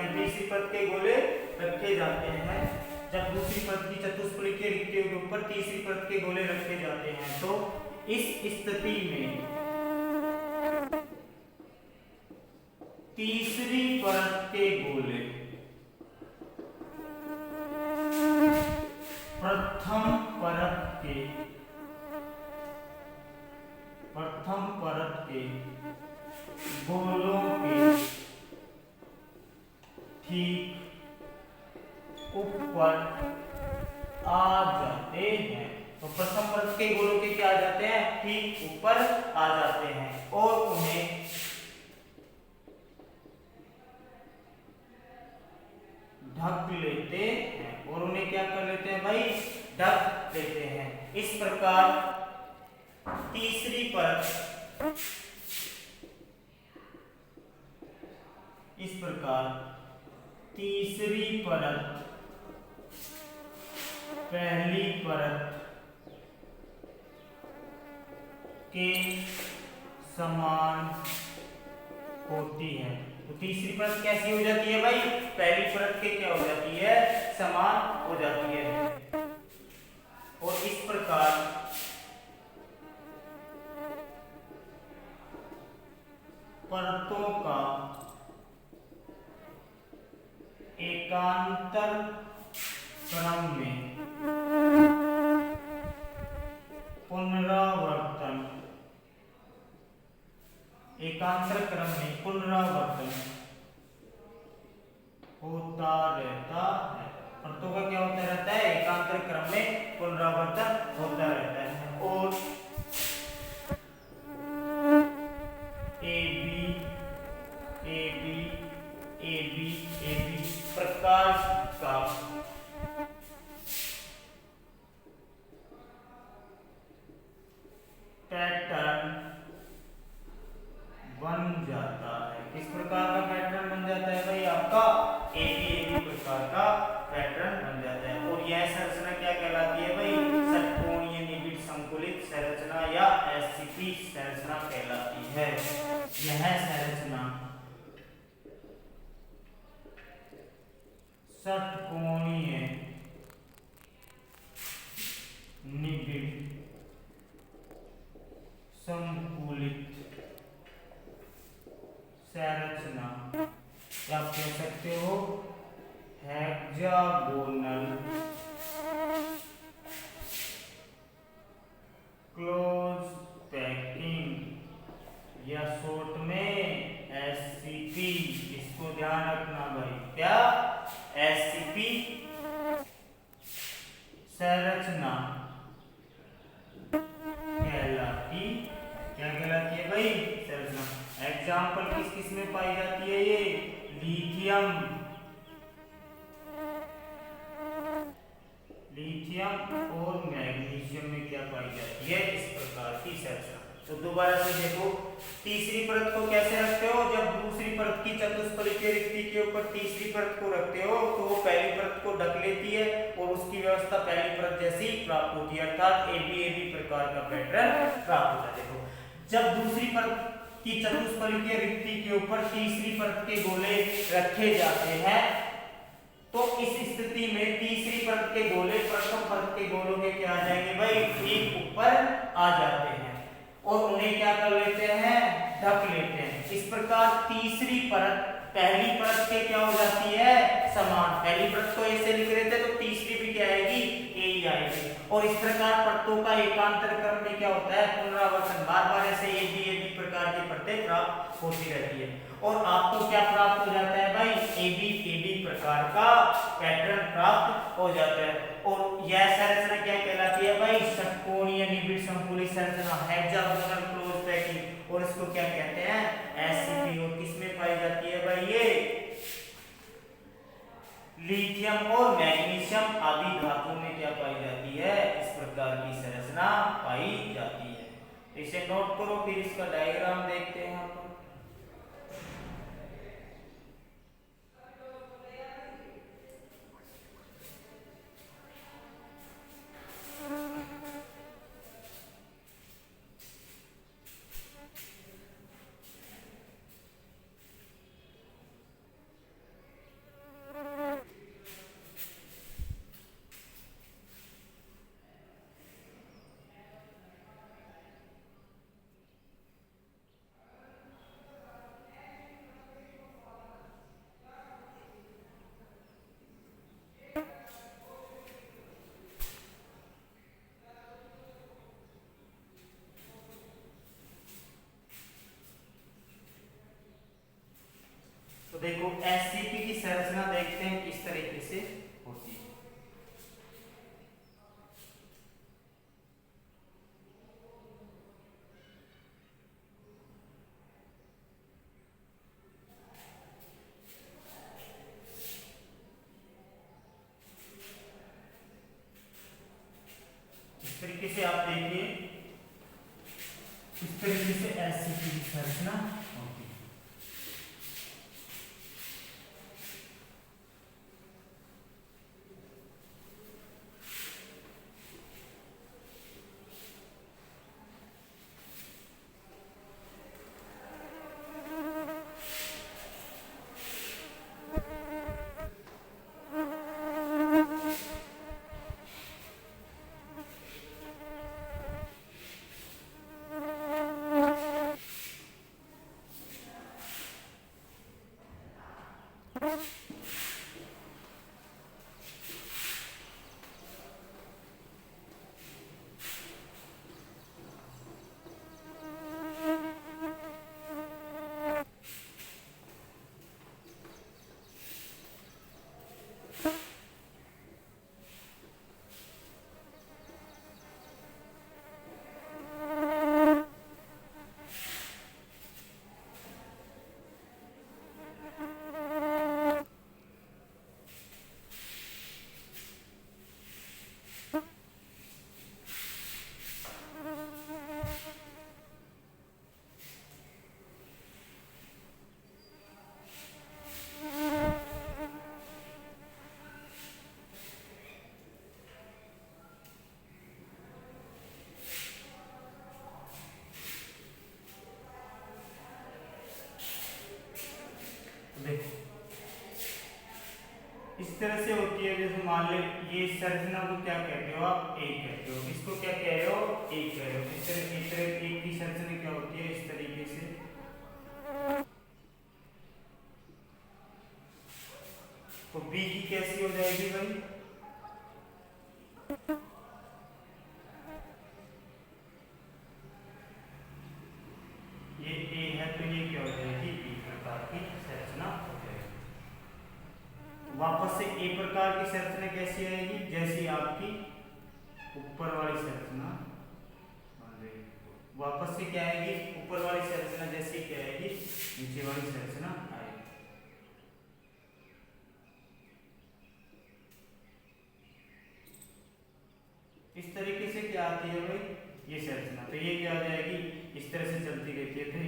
तीसरी परत के गोले रखे जाते हैं जब दूसरी परत की चतुष्फलकीय रिक्तियों के ऊपर तीसरी परत के गोले रखे जाते हैं। तो इस स्थिति में तीसरी परत के गोले प्रथम परत के गोलों के ठीक ऊपर आ जाते हैं। तो प्रथम परत के गोलों के क्या आ जाते हैं? ठीक ऊपर आ जाते हैं और उन्हें ढक लेते हैं। और उन्हें क्या कर लेते हैं भाई? ढक लेते हैं। इस प्रकार तीसरी परत पहली परत के समान होती है। तो तीसरी परत कैसी हो जाती है भाई? पहली परत के क्या हो जाती है? समान हो जाती है। और इस प्रकार परतों का एकांतर क्रम में पुनरावर्तन होता रहता है। परतों का क्या होता रहता है? एकांतर क्रम में पुनरावर्तन होता रहता है। और AB प्रकार का पैटर्न बन जाता है। किस प्रकार का पैटर्न बन जाता है भाई? आपका AB प्रकार का पैटर्न बन जाता है। और यह संरचना क्या कहलाती है भाई? षटकोणीय निबिड़ संकुलित संरचना या SCP संरचना कहलाती है। यह संरचना षटकोणीय निबिड़ संकुलित संरचना या आप कह सकते हो हेक्सागोनल क्लोज पैकिंग या शॉर्ट में SCP। इसको ध्यान रखना भाई, क्या? SCP संरचना कहलाती, क्या कहलाती है भाई? संरचना। एग्जाम्पल किस किस में पाई जाती है? ये लिथियम और मैग्नीशियम में क्या पाई जाती है? इस प्रकार की संरचना। तो दोबारा से देखो, तीसरी परत को कैसे रखते हो? जब दूसरी परत की चतुष्फलकीय रिक्ति के ऊपर तीसरी परत को रखते हो तो वो पहली परत को ढक लेती है और उसकी व्यवस्था पहली परत जैसी प्राप्त होती है, अर्थात AB प्रकार का पैटर्न प्राप्त होता है। देखो, जब दूसरी परत की चतुष्फलकीय रिक्ति के ऊपर तीसरी परत के गोले रखे जाते हैं तो इस स्थिति में तीसरी परत के गोले प्रथम परत के गोलों के क्या आ जाएंगे भाई? ठीक ऊपर आ जाते हैं और उन्हें क्या कर लेते हैं? ढक लेते हैं। इस प्रकार तीसरी परत पहली परत के क्या हो जाती है? समान। पहली परत को ऐसे लिख रहे थे तो तीसरी भी क्या आएगी? ए ही आएगी। और इस प्रकार परतों का एकांतर क्रम में क्या होता है? पुनरावर्तन। बार-बार ऐसे AB प्रकार की परतें प्राप्त होती रहती है और आपको क्या प्राप्त हो जाता है भाई? AB प्रकार का पैटर्न प्राप्त हो जाता है। और यह संरचना क्या कहलाती है भाई? षटकोणीय निबिड़ संकुलित संरचना, हेक्सागोनल क्लोज पैकिंग। और इसको क्या कहते हैं? SCP। और किसमें पाई जाती है भाई? ये लिथियम और मैग्नीशियम आदि धातुओं में क्या पाई जाती है, इस प्रकार की संरचना पाई जाती है। इसे नोट करो, फिर इसका डायग्राम देखते हैं हम। तो देखो एससीपी की संरचना देखते हैं किस तरीके से होती है। इस तरीके से आप देखिए, इस तरीके से एससीपी की संरचना होती है। देखो इस तरह से होती है। जैसे मान ले ये संरचना को क्या कहते हो आप, एक कहते हो, इसको क्या कह रहे हो, एक कह रहे हो। इस तरह एक की संरचना क्या होती है, इस तरीके से। तो बी की कैसी हो जाएगी भाई, ये ए है तो ये क्या हो जाएगी, बी प्रकार की संरचना हो जाएगी। वापस से ए प्रकार की संरचना कैसी आएगी, जैसी आपकी ऊपर वाली संरचना। वापस से क्या आएगी, ऊपर वाली संरचना जैसी क्या आएगी, नीचे वाली संरचना आएगी। इस तरीके से क्या आती है भाई, ये संरचना। तो ये क्या आ जाएगी, इस तरह से चलती रहती है। तो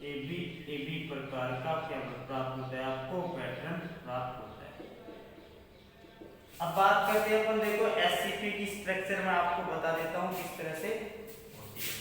ए बी प्रकार का क्या प्राप्त होता है, आपको पैटर्न प्राप्त होता है। अब बात करते हैं अपन, देखो एससीपी की स्ट्रक्चर में आपको बता देता हूं किस तरह से होती है।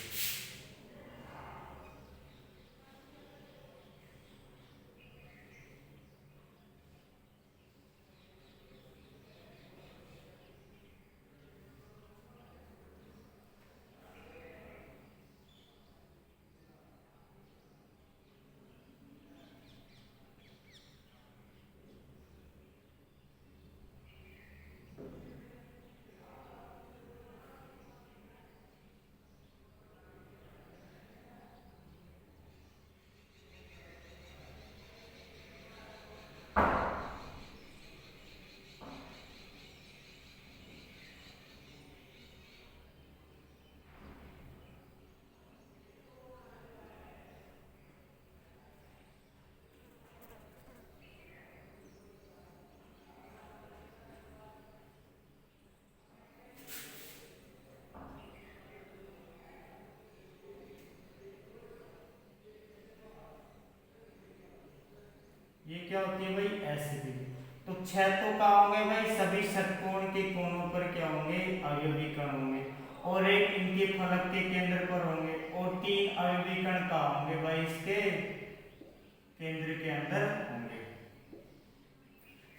क्या होती है भाई एससीपी। तो 6 तो क्या होंगे भाई सभी षटकोण के कोनों पर क्या होंगे अवयवी कण होंगे, और एक इनके फलक के केंद्र पर होंगे, और 3 अवयवी कण का होंगे भाई इसके केंद्र के अंदर होंगे।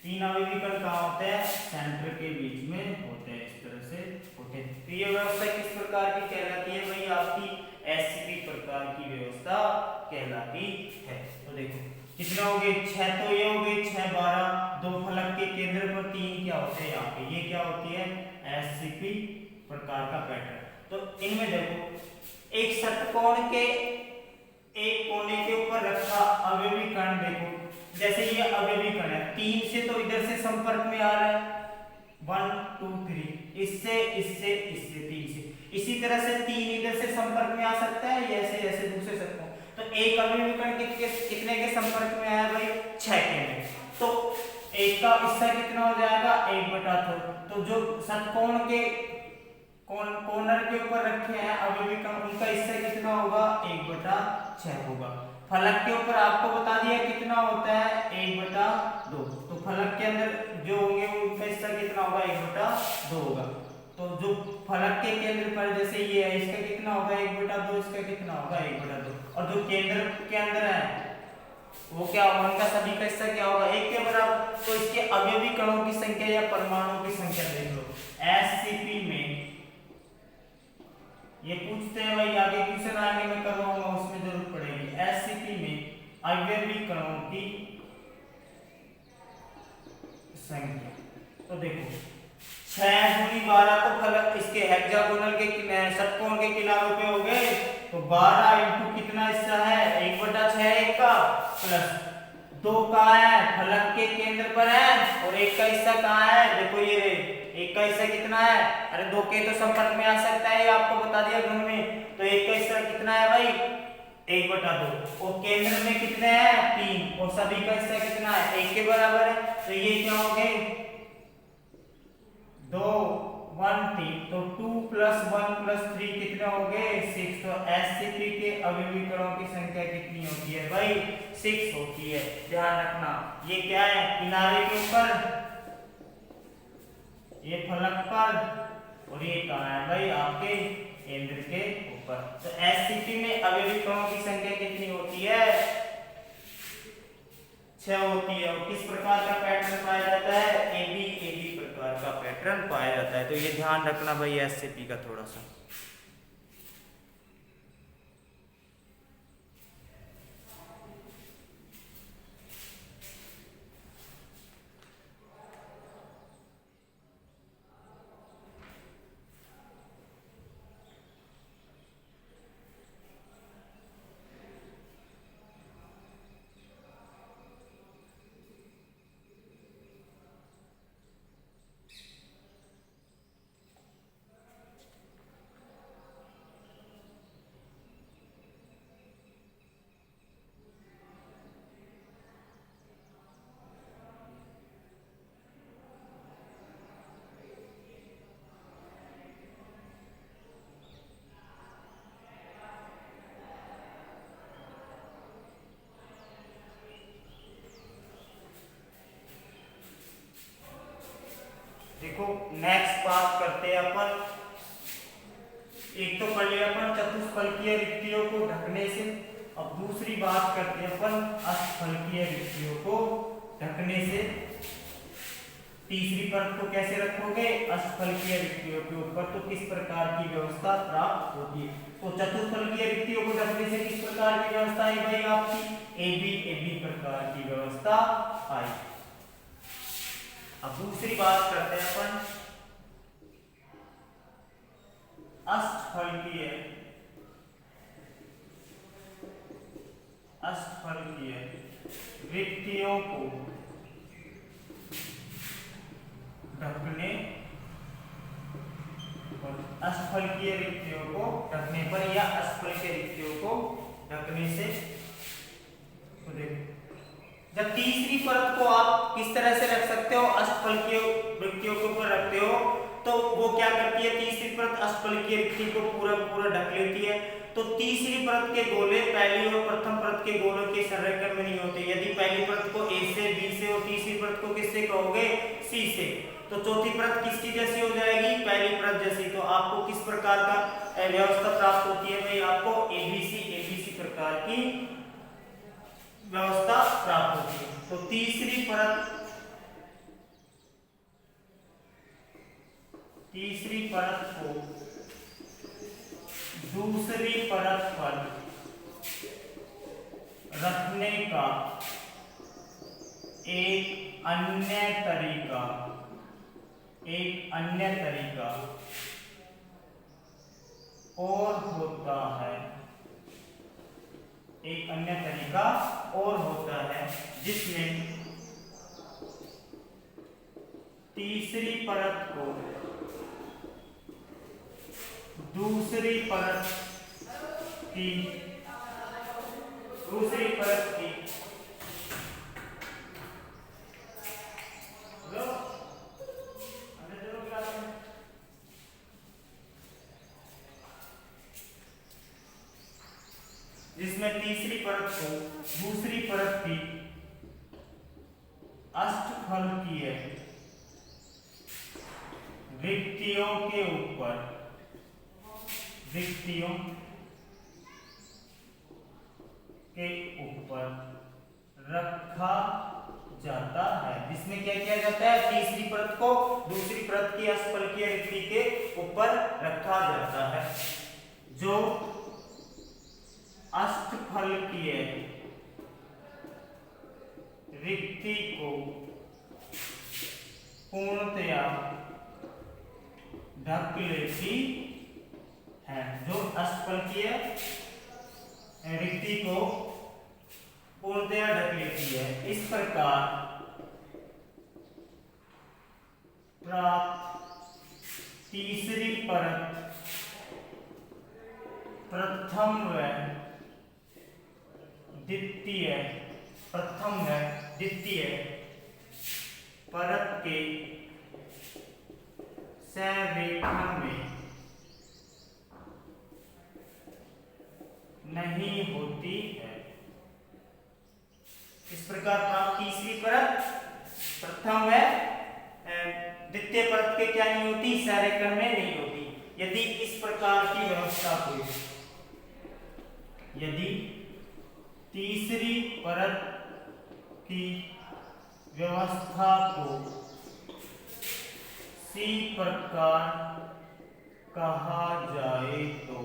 3 अवयवी कण कहाँ होते हैं सेंटर के बीच में होते हैं, इस तरह से होते हैं। तो ये व्यवस्था किस प्रकार की कहलाती है भाई आपकी एससीपी प्रकार की व्यवस्था कहलाती है। तो देखो कितना हो गए 6, तो ये हो गए 6 12, 2 फलक के केंद्र पर 3 क्या होते हैं यहाँ पे, ये क्या होती है एससीपी प्रकार का पैटर्न। तो इनमें देखो एक षटकोण के एक कोने के ऊपर रखा अवयवी कण, देखो जैसे ये अवयवी कण है 3 से, तो इधर से संपर्क में आ रहा है 1 2 3, इससे इससे इससे 3 से, इसी तरह से 3 इधर से संपर्क में आ सकता है, ऐसे ऐसे दूसरे षटकोण। तो एक अवयवी कण कितने के संपर्क में आया भाई 6 के में, तो एक का हिस्सा कितना हो जाएगा 1/4। तो जो षटकोण के कॉर्नर के ऊपर रखे हैं अवयवी कण उनका हिस्सा कितना होगा 1/6 होगा। फलक के ऊपर आपको बता दिया कितना होता है 1/2, तो फलक के अंदर जो होंगे उनका हिस्सा कितना होगा 1/2 होगा। तो जो फलक के केंद्र पर जैसे ये है इसका कितना होगा 1/2, इसका कितना होगा 1/2, और जो केंद्र के अंदर है वो क्या होगा उनका सभी का हिस्सा क्या होगा 1 के बराबर। तो इसके अवयवी कणों की संख्या या परमाणुओं की संख्या देख लो। एससीपी में ये पूछते हैं भाई, आगे क्वेश्चन आगे मैं करवाऊंगा उसमें जरूरत पड़ेगी। एससीपी में अवयवी कणों की संख्या, तो देखो 6 दूनी 12, तो फलक इसके हेक्सागोनल के षटकोण के किनारों पे हो गए, तो 12 इंटू कितना हिस्सा है 1/6 एक का, प्लस 2 कहाँ है फलक के केंद्र पर है, और 1 का हिस्सा कहाँ है देखो ये एक का हिस्सा कितना है, अरे 2 के तो संपर्क में आ सकता है, ये आपको बता दिया गुण में। तो 1 का हिस्सा कितना है भाई 1/2, और केंद्र में कितने हैं 3, और सभी का हिस्सा कितना है 1 के बराबर है। तो ये क्या हो गए 2 1 3, तो 2 + 1 + 3 कितने हो गए 6। तो एससीपी के अवयवी कणों की संख्या कितनी होती है भाई 6 होती है। ध्यान रखना ये क्या है किनारे के ऊपर, ये फलक पर, और ये कहाँ है भाई आपके केंद्र के ऊपर। तो एससीपी में अवयवी कणों की संख्या कितनी होती है 6 होती है। और किस प्रकार का पैटर्न पाया जाता है एबी एबी प्रकार का पैटर्न पाया जाता है। तो ये ध्यान रखना भाई एससीपी का थोड़ा सा। देखो नेक्स्ट बात करते हैं अपन, एक तो पढ़ लिया अपन चतुष्फलकीय रिक्तियों को ढकने से, अब दूसरी बात करते हैं अपन अष्टफलकीय रिक्तियों को ढकने से। तीसरी परत को कैसे रखोगे अष्टफलकीय रिक्तियों के ऊपर, तो किस प्रकार की व्यवस्था प्राप्त होती है। तो चतुष्फलकीय रिक्तियों को ढकने से किस प्रकार की व्यवस्था आई भाई आपकी एबी एबी प्रकार की व्यवस्था आई। अब दूसरी बात करते हैं अपन अष्टफलकीय रिक्तियों को ढकने पर, अष्टफलकीय रिक्तियों को ढकने पर या अष्टफलकीय रिक्तियों को ढकने से। तो देखो जब तीसरी परत को आप किस तरह से रख सकते हो अष्टफलकीय रिक्तियों के ऊपर रखते हो, तो वो क्या करती है, तीसरी परत अष्टफलकीय रिक्ति को पूरा पूरा ढक लेती है। तो तीसरी परत के गोले पहली और प्रथम परत के गोलों के संरेखण में नहीं होते। यदि पहली परत को ए से, बी से और तीसरी परत को किससे कहोगे, सी से, तो चौथी परत किसकी जैसी हो जाएगी, पहली परत जैसी। तो आपको किस प्रकार का व्यवस्था प्राप्त होती है भाई, आपको एबीसी प्रकार की व्यवस्था प्राप्त होती है। तो तीसरी परत को दूसरी परत पर रखने का एक अन्य तरीका और होता है, जिसमें तीसरी परत को दूसरी परत की दूसरी परत की अष्टफलकीय रिक्तियों के ऊपर रखा जाता है। जिसमें क्या किया जाता है, तीसरी परत को दूसरी परत की अष्टफलकीय रिक्ति के ऊपर रखा जाता है। जो अष्टफलकीय रिक्ति को पूर्णतया ढक लेती है, जो अष्टफलकीय रिक्ति को पूर्णतया ढक लेती है। इस प्रकार प्राप्त तीसरी परत प्रथम व द्वितीय परत के संरेखण में नहीं होती है। इस प्रकार प्राप्त तीसरी परत प्रथम व द्वितीय परत के क्या नहीं होती, संरेखण में नहीं होती। यदि इस प्रकार की व्यवस्था हुई, यदि तीसरी परत की व्यवस्था को सी प्रकार कहा जाए तो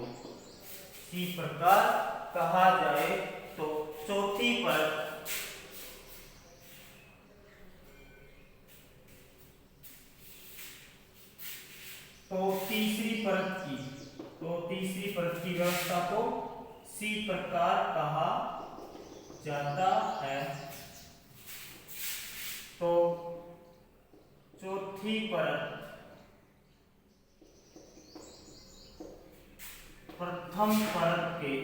चौथी परत तीसरी परत की व्यवस्था को सी प्रकार कहा जाता है। तो चौथी परत प्रथम परत के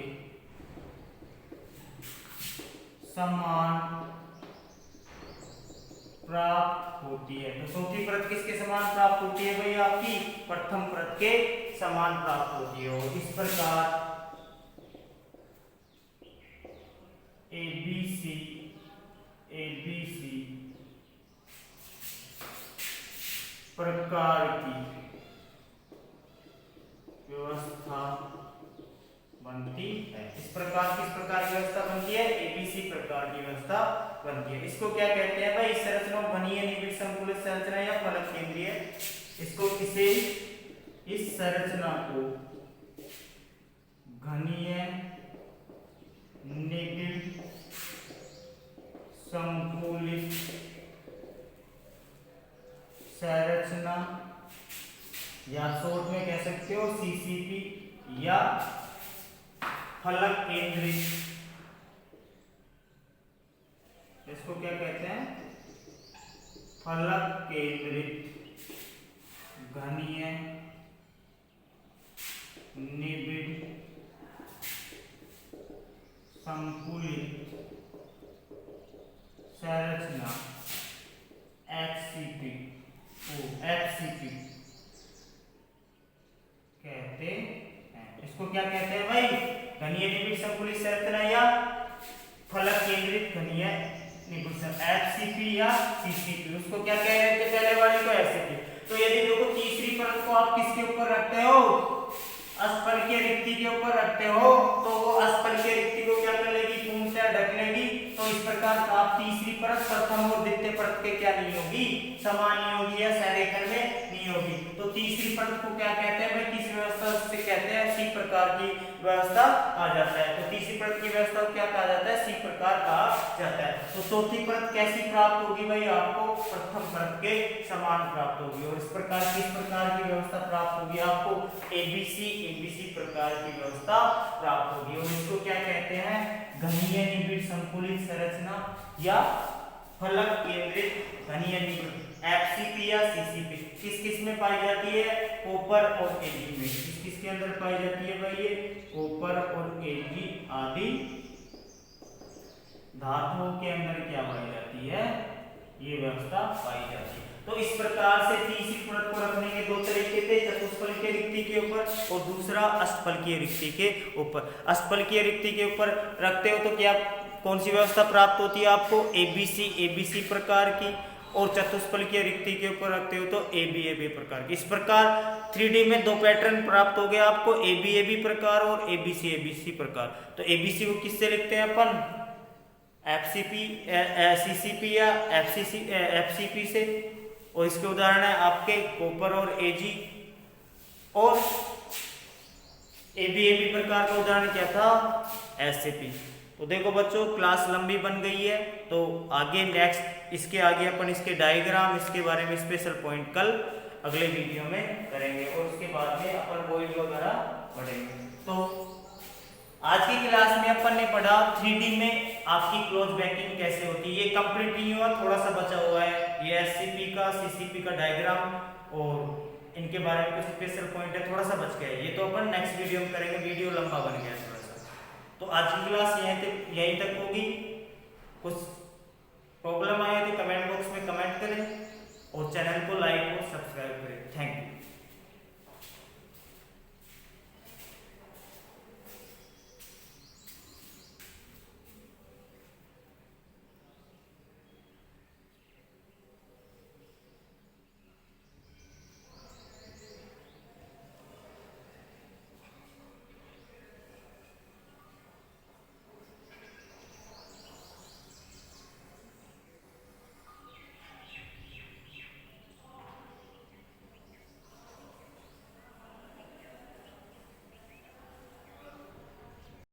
समान प्राप्त होती है। तो चौथी परत किसके समान प्राप्त होती है भाई, आपकी प्रथम परत के समान प्राप्त होती है। और इस प्रकार एबीसी प्रकार की व्यवस्था बनती है। इस प्रकार किस प्रकार की व्यवस्था बनती है, एबीसी प्रकार की व्यवस्था बनती है। इसको क्या कहते हैं भाई, संरचना घनीय निबिड़ संकुलित संरचना या फलक केंद्रीय। इस संरचना को घनीय निबिड़ संकुलित संरचना या शॉर्ट में कह सकते हो सीसीपी या फलक केंद्रित, इसको क्या कहते हैं, फलक केंद्रित घनीय निबिड़ संकुलित संरचना एफसीपी इसको क्या कहते हैं भाई, घनीय निबिड़ संकुलित संरचना या फलक केंद्रित घनीय निबिड़ संरचना, FCP या CCP। उसको क्या कह रहे थे पहले वाले को, SCP। तो यदि देखो तीसरी परत को आप किसके ऊपर रखते हो, अस्फलकीय रिक्ति के ऊपर रखते हो, तो वो अस्फलकीय रिक्ति को क्या कर लेगी, पूर्णतः ढक लेगी। तो इस प्रकार आप तीसरी परत प्रथम और द्वितीय परत के क्या नहीं होगी, समान नहीं होगी या संरेखण में नहीं होगी। तो तीसरी परत को क्या कहते हैं भाई, किस व्यवस्था से कहते हैं, C प्रकार की व्यवस्था कहा जाता है। तो तीसरी परत की व्यवस्था को क्या कहा जाता है, C प्रकार कहा जाता है। तो चौथी परत कैसी प्राप्त होगी भाई, आपको प्रथम परत के समान प्राप्त होगी। और इस प्रकार किस प्रकार की व्यवस्था प्राप्त होगी, आपको ABC प्रकार की व्यवस्था प्राप्त होगी। और इसको क्या कहते हैं, घनीय निबिड़ संकुलित संरचना या फलक केंद्रित घनीय निबिड़, FCP या CCP। किस किस में पाई जाती है, कॉपर और Ag में। किस किस के अंदर पाई जाती है भाई, ये कॉपर और Ag आदि धातुओं के अंदर क्या पाई जाती है, ये व्यवस्था पाई जाती है। तो इस प्रकार से तीसरी परत को रखने के दो तरीके थे, चतुष्फलकीय रिक्ति के ऊपर और दूसरा अष्टफलकीय रिक्ति के ऊपर। अष्टफलकीय रिक्ति के ऊपर रखते हो तो क्या कौन सी व्यवस्था प्राप्त होती है आपको, ABC प्रकार की। और चतुष्फलकीय रिक्ति के ऊपर रखते हो तो AB प्रकार की। इस प्रकार 3D में दो पैटर्न प्राप्त हो गए आपको, AB प्रकार और ABC प्रकार। तो ABC को किससे लिखते हैं अपन, FCP CCP या FCP से। और इसके उदाहरण है आपके कॉपर और Ag। और AB प्रकार का उदाहरण क्या था, SCP। तो देखो बच्चों क्लास लंबी बन गई है, तो आगे नेक्स्ट इसके आगे अपन इसके डायग्राम, इसके बारे में स्पेशल पॉइंट कल अगले वीडियो में करेंगे। और उसके बाद में अपन वॉइड वगैरह पढ़ेंगे। तो आज की क्लास में अपन ने पढ़ा 3D में आपकी क्लोज बैकिंग कैसे होती है। ये कंप्लीट नहीं हुआ, थोड़ा सा बचा हुआ है, ये SCP का CCP का डायग्राम और इनके बारे में कुछ स्पेशल पॉइंट है, थोड़ा सा बच गया है। ये तो अपन नेक्स्ट वीडियो में करेंगे, वीडियो लंबा बन गया थोड़ा सा। तो आज की क्लास यहीं तक होगी। कुछ प्रॉब्लम आए तो कमेंट बॉक्स में कमेंट करें और चैनल को लाइक और सब्सक्राइब